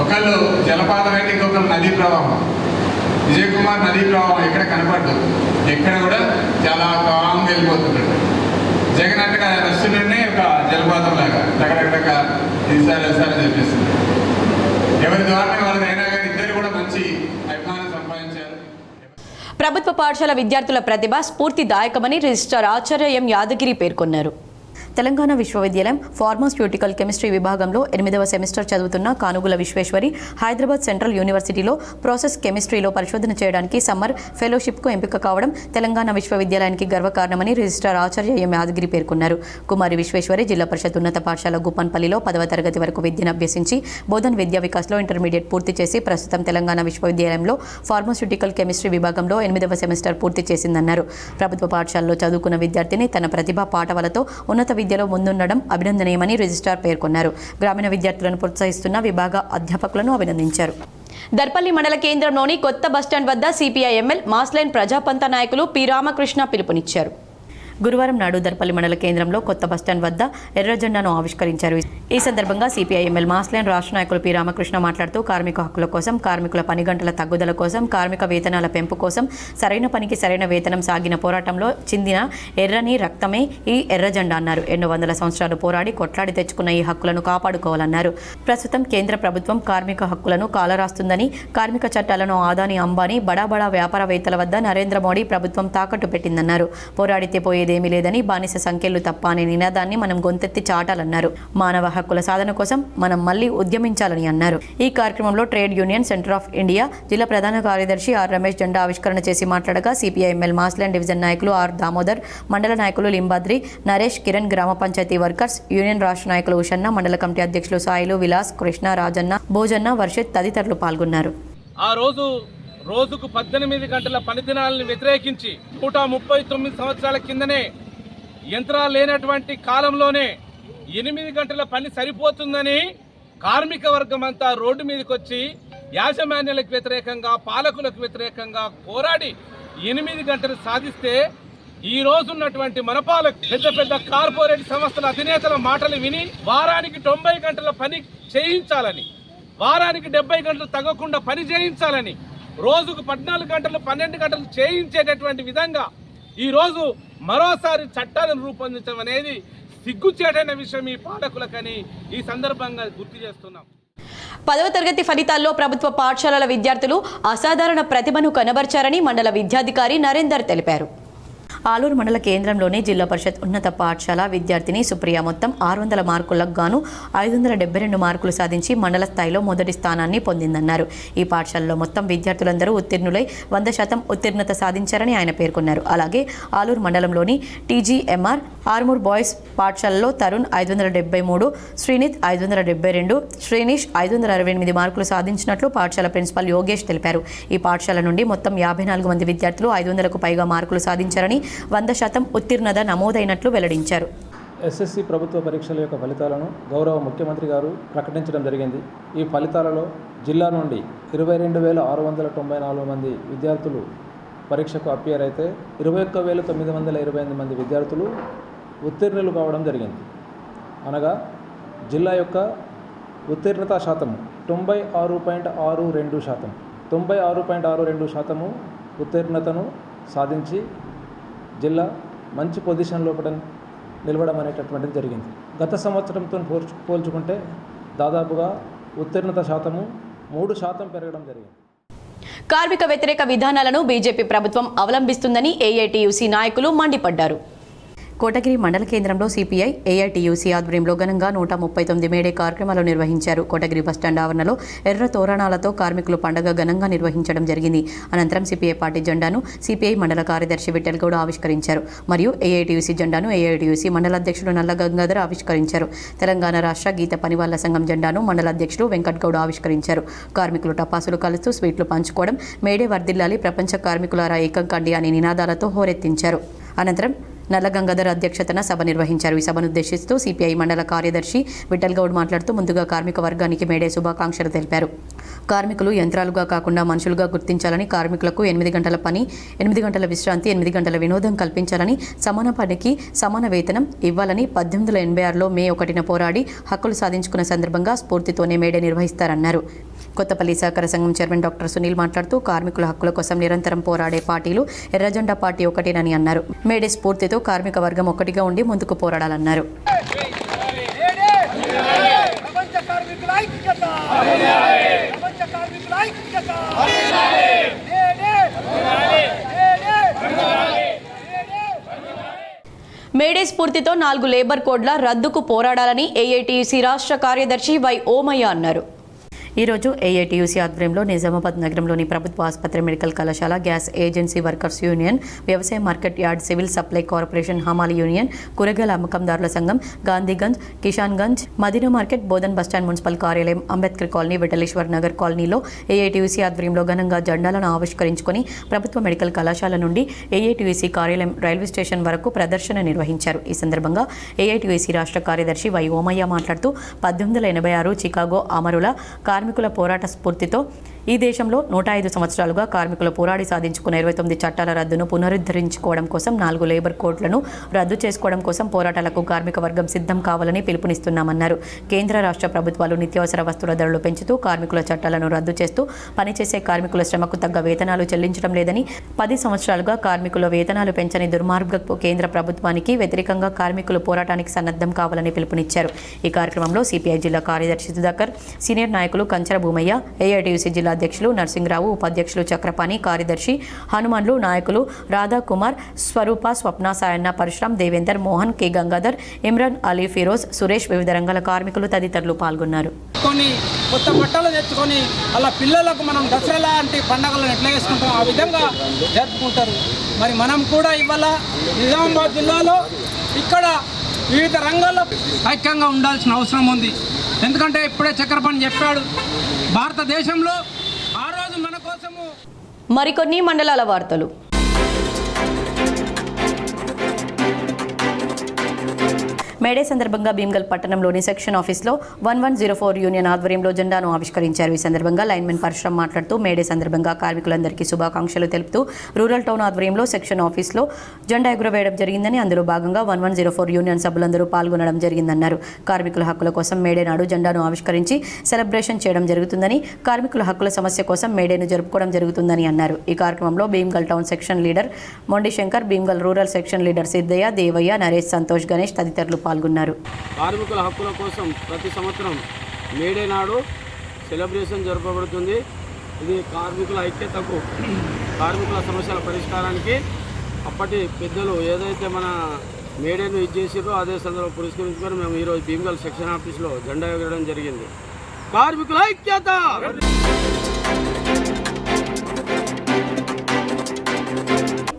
ఒకళ్ళు జలపాతం అయితే ఇంకొకరు నదీ ప్రవాహం. విజయ్ కుమార్ నదీ ప్రవాహం ఎక్కడ కనపడదు, ఎక్కడ కూడా చాలా కాంగా వెళ్ళిపోతుంటాడు. జగన్ అంటగా వస్తుండే ఒక జలపాతం లాగా టకటక ఈసారి చెప్పేస్తుంది. ఎవరి ద్వారా వాళ్ళైనా కానీ ఇద్దరు కూడా మంచి అభిమానం సంపాదించారు. ప్రభుత్వ పాఠశాల విద్యార్థుల ప్రతిభ స్ఫూర్తిదాయకమని రిజిస్ట్రార్ ఆచార్య ఎం యాదగిరి పేర్కొన్నారు. తెలంగాణ విశ్వవిద్యాలయం ఫార్మాస్యూటికల్ కెమిస్ట్రీ విభాగంలో 8వ సెమిస్టర్ చదువుతున్న కానుగుల విశ్వేశ్వరి హైదరాబాద్ సెంట్రల్ యూనివర్సిటీలో ప్రాసెస్ కెమిస్ట్రీలో పరిశోధన చేయడానికి సమ్మర్ ఫెలోషిప్కు ఎంపిక కావడం తెలంగాణ విశ్వవిద్యాలయానికి గర్వకారణమని రిజిస్ట్రార్ ఆచార్య ఎం యాదగిరి పేర్కొన్నారు. కుమారి విశ్వేశ్వరి జిల్లా పరిషత్ ఉన్నత పాఠశాల గుప్పన్పల్లిలో 10వ తరగతి వరకు విద్యను అభ్యసించి బోధన్ విద్యా వికాస్లో ఇంటర్మీడియట్ పూర్తి చేసి ప్రస్తుతం తెలంగాణ విశ్వవిద్యాలయంలో ఫార్మాస్యూటికల్ కెమిస్ట్రీ విభాగంలో 8వ సెమిస్టర్ పూర్తి చేసిందన్నారు. ప్రభుత్వ పాఠశాలలో చదువుకున్న విద్యార్థిని తన ప్రతిభా పాఠవలతో ఉన్నత విద్యలో ముందుండడం అభినందనీయమని రిజిస్ట్రార్ పేర్కొన్నారు. గ్రామీణ విద్యార్థులను ప్రోత్సహిస్తున్న విభాగ అధ్యాపకులను అభినందించారు. దర్పల్లి మండల కేంద్రంలోని కొత్త బస్టాండ్ వద్ద సిపిఐ ఎమ్మెల్ మాస్లైన్ ప్రజాపంత నాయకులు పి రామకృష్ణ పిలుపునిచ్చారు. గురువారం నాడు దర్పల్లి మండల కేంద్రంలో కొత్త బస్టాండ్ వద్ద ఎర్ర జెండాను ఆవిష్కరించారు. ఈ సందర్భంగా సిపిఐ ఎమ్మెల్ మాస్లైన్ రాష్ట్ర నాయకులు పి రామకృష్ణ మాట్లాడుతూ కార్మిక హక్కుల కోసం, కార్మికుల పని గంటల తగ్గుదల కోసం, కార్మిక వేతనాల పెంపు కోసం, సరైన పనికి సరైన వేతనం సాగిన పోరాటంలో చిందిన ఎర్రని రక్తమే ఈ ఎర్ర జెండా అన్నారు. 800 సంవత్సరాలు పోరాడి కొట్లాడి తెచ్చుకున్న ఈ హక్కులను కాపాడుకోవాలన్నారు. ప్రస్తుతం కేంద్ర ప్రభుత్వం కార్మిక హక్కులను కాలరాస్తుందని, కార్మిక చట్టాలను ఆదాని అంబానీ బడా వ్యాపారవేత్తల వద్ద నరేంద్ర మోడీ ప్రభుత్వం తాకట్టు పెట్టిందన్నారు. పోరాడితే పోయేదేమీ లేదని, బానిస సంఖ్యలు తప్ప అనే నినాదాన్ని మనం గొంతెత్తి చాటాలన్నారు. మానవ హక్కుల సాధన కోసం మనం మళ్లీ ఉద్యమించాలని అన్నారు. ఈ కార్యక్రమంలో trade union centre of India జిల్లా ప్రధాన కార్యదర్శి ఆర్ రమేష్ జెండా ఆవిష్కరణ చేసి మాట్లాడగా సిపిఐఎంఎల్ మాస్లైన్ డివిజన్ నాయకులు ఆర్ దామోదర్, మండల నాయకులు లింబాద్రి, నరేష్, కిరణ్, గ్రామ పంచాయతీ వర్కర్స్ యూనియన్ రాష్ట్ర నాయకులు ఉషన్న, మండల కమిటీ అధ్యక్షులు సాయిలు, విలాస్, కృష్ణ, రాజన్న, భోజన్న, వర్షిత్ తదితరులు పాల్గొన్నారు. ఆ రోజుకు 18 గంటల పనిదినాలను వ్యతిరేకించి 139 సంవత్సరాల కిందనే యంత్రాలు లేనటువంటి కాలంలోనే 8 గంటల పని సరిపోతుందని కార్మిక వర్గం అంతా రోడ్డు మీదకి వచ్చి యాజమాన్యాలకు వ్యతిరేకంగా, పాలకులకు వ్యతిరేకంగా పోరాడి 8 గంటలు సాధిస్తే ఈ రోజు ఉన్నటువంటి మన పాలకులు పెద్ద పెద్ద కార్పొరేట్ సంస్థల అధినేతల మాటలు విని వారానికి 90 గంటల పని చేయించాలని, వారానికి 70 గంటలు తగ్గకుండా పని చేయించాలని, రోజుకు 14 గంటలు 12 గంటలు చేయించేటటువంటి విధంగా ఈరోజు మరోసారి చట్టాలను రూపొందించడం అనేది సిగ్గుచేటైన విషయం ఈ పాలకులకని ఈ సందర్భంగా గుర్తు చేస్తున్నాం. 10వ తరగతి ఫలితాల్లో ప్రభుత్వ పాఠశాలల విద్యార్థులు అసాధారణ ప్రతిభను కనబర్చారని మండల విద్యాధికారి నరేందర్ తెలిపారు. ఆలూరు మండల కేంద్రంలోని జిల్లా పరిషత్ ఉన్నత పాఠశాల విద్యార్థిని సుప్రియ మొత్తం 600 మార్కులకు గాను 572 మార్కులు సాధించి మండల స్థాయిలో మొదటి స్థానాన్ని పొందిందన్నారు. ఈ పాఠశాలలో మొత్తం విద్యార్థులందరూ ఉత్తీర్ణులై 100% ఉత్తీర్ణత సాధించారని ఆయన పేర్కొన్నారు. అలాగే ఆలూరు మండలంలోని టీజీఎంఆర్ ఆర్మూర్ బాయ్స్ పాఠశాలలో తరుణ్ 573, శ్రీనిత్ 572, శ్రీనిష్ 568 మార్కులు సాధించినట్లు పాఠశాల ప్రిన్సిపల్ యోగేష్ తెలిపారు. ఈ పాఠశాల నుండి మొత్తం 54 మంది విద్యార్థులు 500కు పైగా మార్కులు సాధించారని 100% ఉత్తీర్ణత నమోదైనట్లు వెల్లడించారు. ఎస్ఎస్సి ప్రభుత్వ పరీక్షల యొక్క ఫలితాలను గౌరవ ముఖ్యమంత్రి గారు ప్రకటించడం జరిగింది. ఈ ఫలితాలలో జిల్లా నుండి 22,694 మంది విద్యార్థులు పరీక్షకు అపియర్ అయితే 21,928 మంది విద్యార్థులు ఉత్తీర్ణులు కావడం జరిగింది. అనగా జిల్లా యొక్క ఉత్తీర్ణత శాతం 96.62%. 96.62% ఉత్తీర్ణతను సాధించి జిల్లా మంచి పొజిషన్ లోపల నిలవడం అనేటటువంటిది జరిగింది. గత సంవత్సరంతో పోల్చుకుంటే దాదాపుగా ఉత్తీర్ణత శాతము 3% పెరగడం జరిగింది. కార్మిక వ్యతిరేక విధానాలను బీజేపీ ప్రభుత్వం అవలంబిస్తుందని ఏఐటీయూసీ నాయకులు మండిపడ్డారు. కోటగిరి మండల కేంద్రంలో సిపిఐ ఏఐటీయూసీ ఆధ్వర్యంలో ఘనంగా 139 మేడే కార్యక్రమాలు నిర్వహించారు. కోటగిరి బస్టాండ్ ఆవరణలో ఎర్ర తోరణాలతో కార్మికులు పండుగ ఘనంగా నిర్వహించడం జరిగింది. అనంతరం సిపిఐ పార్టీ జెండాను సిపిఐ మండల కార్యదర్శి విఠల్ గౌడ్ ఆవిష్కరించారు. మరియు ఏఐటీయూసీ జెండాను ఏఐటీయూసీ మండల అధ్యక్షుడు నల్ల గంగాధర్ ఆవిష్కరించారు. తెలంగాణ రాష్ట్ర గీత పనివాళ్ల సంఘం జెండాను మండల అధ్యక్షుడు వెంకట్ గౌడ్ ఆవిష్కరించారు. కార్మికులు టపాసులు కలుస్తూ స్వీట్లు పంచుకోవడం, మేడే వర్ధిల్లాలి ప్రపంచ కార్మికులారా ఏకం కండి అనే నినాదాలతో హోరెత్తించారు. అనంతరం నల్ల గంగాధర్ అధ్యక్షతన సభ నిర్వహించారు. ఈ సభను ఉద్దేశిస్తూ సిపిఐ మండల కార్యదర్శి విఠల్ గౌడ్ మాట్లాడుతూ ముందుగా కార్మిక వర్గానికి మేడే శుభాకాంక్షలు తెలిపారు. కార్మికులు యంత్రాలుగా కాకుండా మనుషులుగా గుర్తించాలని, కార్మికులకు 8 గంటల పని, 8 గంటల విశ్రాంతి, 8 గంటల వినోదం కల్పించాలని, సమాన పనికి సమాన వేతనం ఇవ్వాలని 1886లో మే 1న పోరాడి హక్కులు సాధించుకున్న సందర్భంగా స్ఫూర్తితోనే మేడే నిర్వహిస్తారన్నారు. కొత్తపల్లి సహకార సంఘం చైర్మన్ డాక్టర్ సునీల్ మాట్లాడుతూ కార్మికుల హక్కుల కోసం నిరంతరం పోరాడే పార్టీలు ఎర్రజెండా పార్టీ ఒకటేనని అన్నారు. మేడే స్ఫూర్తితో కార్మిక వర్గం ఒక్కటిగా ఉండి ముందుకు పోరాడాలన్నారు. మేడే స్ఫూర్తితో 4 లేబర్ కోడ్ల రద్దుకు పోరాడాలని ఏఐటీయూసీ రాష్ట్ర కార్యదర్శి వై ఓమయ్య అన్నారు. ఈరోజు ఏఐటీయూసీ ఆధ్వర్యంలో నిజామాబాద్ నగరంలోని ప్రభుత్వ ఆసుపత్రి, మెడికల్ కళాశాల, గ్యాస్ ఏజెన్సీ వర్కర్స్ యూనియన్, వ్యవసాయ market yard, civil supply corporation, హమాలి యూనియన్, కూరగాయల అమ్మకందారుల సంఘం, Gandhiganj, Kishanganj, Madina market, Bodhan bus stand municipal కార్యాలయం, అంబేద్కర్ కాలనీ, విఠలేశ్వర్ నగర్ కాలనీలో ఏఐటీయూసీ ఆధ్వర్యంలో ఘనంగా జెండాలను ఆవిష్కరించుకొని ప్రభుత్వ మెడికల్ కళాశాల నుండి ఏఐటీయూసీ కార్యాలయం రైల్వే స్టేషన్ వరకు ప్రదర్శన నిర్వహించారు. ఈ సందర్భంగా ఏఐటీయూసీ రాష్ట్ర కార్యదర్శి వై ఓమయ్య మాట్లాడుతూ 1886 చికాగో అమరుల కార్మికుల పోరాట స్ఫూర్తితో ఈ దేశంలో 105 సంవత్సరాలుగా కార్మికులు పోరాడి సాధించుకున్న 29 చట్టాల రద్దును పునరుద్ధరించుకోవడం కోసం 4 లేబర్ కోడ్లను రద్దు చేసుకోవడం కోసం పోరాటాలకు కార్మిక వర్గం సిద్ధం కావాలని పిలుపునిస్తున్నామన్నారు. కేంద్ర రాష్ట్ర ప్రభుత్వాలు నిత్యావసర వస్తువుల ధరలు పెంచుతూ కార్మికుల చట్టాలను రద్దు చేస్తూ పనిచేసే కార్మికుల శ్రమకు తగ్గ వేతనాలు చెల్లించడం లేదని, 10 సంవత్సరాలుగా కార్మికుల వేతనాలు పెంచని దుర్మార్గపు కేంద్ర ప్రభుత్వానికి వ్యతిరేకంగా కార్మికులు పోరాటానికి సన్నద్ధం కావాలని పిలుపునిచ్చారు. ఈ కార్యక్రమంలో సిపిఐ జిల్లా కార్యదర్శి సుధాకర్, సీనియర్ నాయకులు కంచర భూమయ్య, ఏఐటీయూసీ జిల్లా అధ్యక్షులు నర్సింగరావు, ఉపాధ్యక్షులు చక్రపాణి, కార్యదర్శి హనుమన్లు, నాయకులు రాధాకుమార్, స్వరూప, స్వప్న, సాయన్న, పరశురాం, దేవేందర్, మోహన్, కె గంగాధర్, ఇమ్రాన్, అలీ, ఫిరోజ్, సురేష్, వివిధ రంగాల కార్మికులు తదితరులు పాల్గొన్నారు. కొత్త బట్టలు తెచ్చుకొని అలా పిల్లలకు మనం దసరా లాంటి పండుగలను ఎట్లా చేసుకుంటాం ఆ విధంగా జరుపుకుంటారు. మరి మనం కూడా ఇవాళ నిజామాబాద్ జిల్లాలో ఇక్కడ వివిధ రంగాల్లో ఐక్యంగా ఉండాల్సిన అవసరం ఉంది. ఎందుకంటే ఇప్పుడే చక్రపాణి చెప్పాడు, భారతదేశంలో ఆ రోజు మన కోసము. మరికొన్ని మండలాల వార్తలు. మేడే సందర్భంగా భీమ్గల్ పట్టణంలోని సెక్షన్ ఆఫీస్లో 1104 యూనియన్ ఆధ్వర్యంలో జెండాను ఆవిష్కరించారు. ఈ సందర్భంగా లైన్మెన్ పరశురాం మాట్లాడుతూ మేడే సందర్భంగా కార్మికులందరికీ శుభాకాంక్షలు తెలుపుతూ రూరల్ టౌన్ ఆధ్వర్యంలో సెక్షన్ ఆఫీస్లో జెండా ఎగురవేయడం జరిగిందని, అందులో భాగంగా 1104 యూనియన్ సభ్యులందరూ పాల్గొనడం జరిగిందన్నారు. కార్మికుల హక్కుల కోసం మేడే నాడు జెండాను ఆవిష్కరించి సెలబ్రేషన్ చేయడం జరుగుతుందని, కార్మికుల హక్కుల సమస్య కోసం మేడేను జరుపుకోవడం జరుగుతుందని అన్నారు. ఈ కార్యక్రమంలో Bheemgal town section leader Mondi Shankar, Bhimgal rural section leader Siddaiah, Devaiah, Naresh, Santosh, Ganesh తదితరులు పాల్గొన్నారు. కార్మికుల హక్కుల కోసం ప్రతి సంవత్సరం మేడే నాడు సెలబ్రేషన్ జరపబడుతుంది. ఇది కార్మికుల ఐక్యతకు, కార్మికుల సమస్యల పరిష్కారానికి అప్పటి పెద్దలు ఏదైతే మన మేడేను ఇచ్చేసారో అదే సందర్భంలో పురస్కరించుకొని మేము ఈరోజు భీమ్గల్ సెక్షన్ ఆఫీస్లో జెండా ఎగరడం జరిగింది. కార్మికుల ఐక్యత.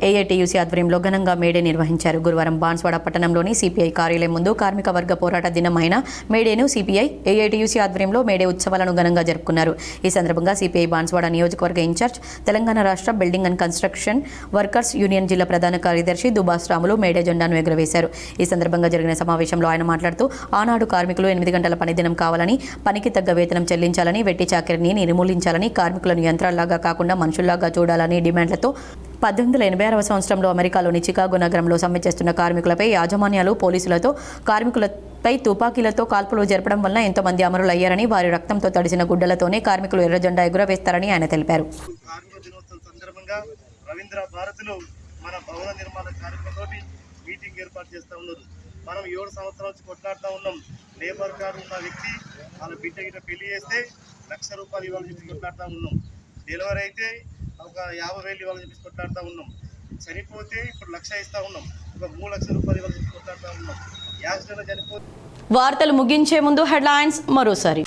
ఏఐటీయూసీ ఆధ్వర్యంలో ఘనంగా మేడే నిర్వహించారు. గురువారం బాన్స్వాడ పట్టణంలోని సిపిఐ కార్యాలయం ముందు కార్మిక వర్గ పోరాట దినం అయిన మేడేను సిపిఐ, ఏఐటీయూసీ ఆధ్వర్యంలో మేడే ఉత్సవాలను ఘనంగా జరుపుకున్నారు. ఈ సందర్భంగా సిపిఐ బాన్స్వాడ నియోజకవర్గ ఇన్ఛార్జ్, తెలంగాణ రాష్ట్ర building and construction workers union జిల్లా ప్రధాన కార్యదర్శి దుబాస్ రాములు మేడే జెండాను ఎగురవేశారు. ఈ సందర్భంగా జరిగిన సమావేశంలో ఆయన మాట్లాడుతూ ఆనాడు కార్మికులు 8 గంటల పని దినం కావాలని, పనికి తగ్గ వేతనం చెల్లించాలని, వెట్టి చాకరీని నిర్మూలించాలని, కార్మికులను యంత్రాల్లాగా కాకుండా మనుషుల్లాగా చూడాలని డిమాండ్లతో 1886వ సంవత్సరంలో అమెరికాలోని చికాగో నగరంలో సమ్మె చేస్తున్న కార్మికులపై యాజమాన్యాలు పోలీసులతో కార్మికులపై తుపాకీలతో కాల్పులు జరపడం వల్ల ఎంతో మంది అమరులయ్యారని, వారి రక్తంతో తడిసిన గుడ్డలతోనే కార్మికులు ఎర్ర జెండా ఎగురవేస్తారని ఆయన తెలిపారు. కార్మిక దినోత్సవం సందర్భంగా రవీంద్ర భారతిలో మన భవన నిర్మాణ కార్మికులతోటి మీటింగ్ ఏర్పాటు చేస్తూ ఉన్నారు. మనం 7 సంవత్సరాల నుంచి కొట్లాడుతూ ఉన్నాం. లేబర్ కార్డు ఉన్న వ్యక్తి వాళ్ళ బిడ్డ గిట్ట పెళ్లి చేస్తే ₹1,00,000 ఇవ్వాలని చెప్పి కొట్లాడుతూ ఉన్నాం. డెలివరీ అయితే ఒక 50,000 ఇవ్వాలని చెప్పి కొట్లాడుతూ ఉన్నాం. చనిపోతే ఇప్పుడు 1,00,000 ఇస్తూ ఉన్నాం. ఒక ₹3,00,000 ఇవ్వాలని చెప్పి కొట్లాడుతూ ఉన్నాం. యాక్సిడెంట్ చనిపోతే. వార్తలు ముగించే ముందు హెడ్లైన్స్ మరోసారి.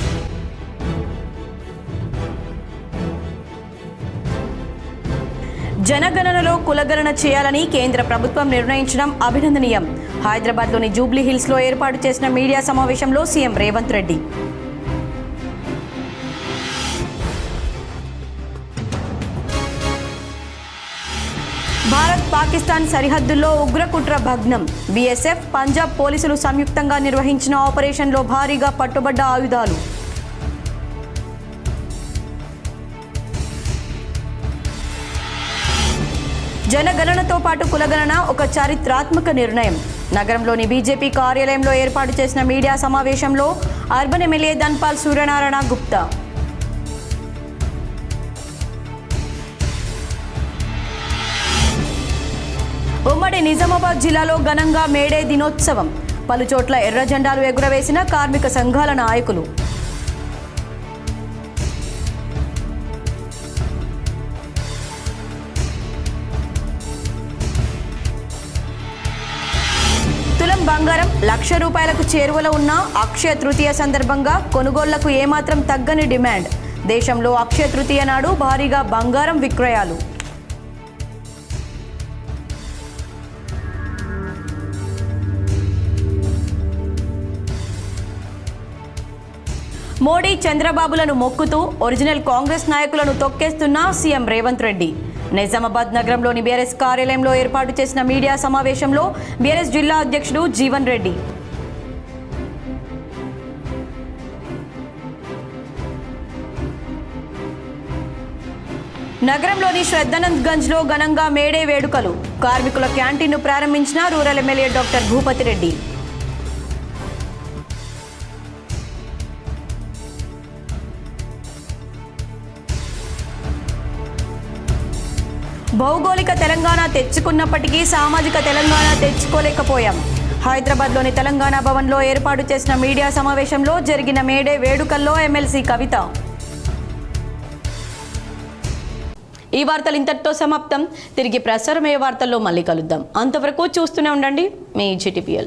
జనగణనలో కులగణన చేయాలని కేంద్ర ప్రభుత్వం నిర్ణయించడం అభినందనీయం. హైదరాబాద్లోని జూబ్లీ హిల్స్లో ఏర్పాటు చేసిన మీడియా సమావేశంలో సీఎం రేవంత్ రెడ్డి. భారత్ పాకిస్తాన్ సరిహద్దుల్లో ఉగ్రకుట్ర భగ్నం. బీఎస్ఎఫ్, పంజాబ్ పోలీసులు సంయుక్తంగా నిర్వహించిన ఆపరేషన్లో భారీగా పట్టుబడ్డ ఆయుధాలు. జనగణనతో పాటు కులగణన ఒక చారిత్రాత్మక నిర్ణయం. నగరంలోని బీజేపీ కార్యాలయంలో ఏర్పాటు చేసిన మీడియా సమావేశంలో అర్బన్ ఎమ్మెల్యే ధన్పాల్ సూర్యనారాయణ గుప్తా. ఉమ్మడి నిజామాబాద్ జిల్లాలో ఘనంగా మేడే దినోత్సవం. పలుచోట్ల ఎర్ర జెండాలు ఎగురవేసిన కార్మిక సంఘాల నాయకులు. తులం బంగారం ₹1,00,000 చేరువలో ఉన్న అక్షయ తృతీయ సందర్భంగా కొనుగోళ్లకు ఏమాత్రం తగ్గని డిమాండ్. దేశంలో అక్షయ తృతీయ నాడు భారీగా బంగారం విక్రయాలు. మోడీ, చంద్రబాబులను మొక్కుతూ ఒరిజినల్ కాంగ్రెస్ నాయకులను తొక్కేస్తున్న సీఎం రేవంత్ రెడ్డి. నిజామాబాద్ నగరంలోని బీఆర్ఎస్ కార్యాలయంలో ఏర్పాటు చేసిన మీడియా సమావేశంలో బీఆర్ఎస్ జిల్లా అధ్యక్షుడు జీవన్ రెడ్డి. నగరంలోని శ్రద్ధానంద్ గంజ్లో ఘనంగా మేడే వేడుకలు. కార్మికుల క్యాంటీన్ను ప్రారంభించిన rural MLA doctor Bhupathi Reddy. భౌగోళిక తెలంగాణ తెచ్చుకున్నప్పటికీ సామాజిక తెలంగాణ తెచ్చుకోలేకపోయాం. హైదరాబాద్లోని తెలంగాణ భవన్లో ఏర్పాటు చేసిన మీడియా సమావేశంలో జరిగిన మేడే వేడుకల్లో ఎమ్మెల్సీ కవిత. ఈ వార్తలు ఇంతటితో సమాప్తం. తిరిగి ప్రసారమయ్యే వార్తల్లో మళ్ళీ కలుద్దాం. అంతవరకు చూస్తూనే ఉండండి మీ GTPL.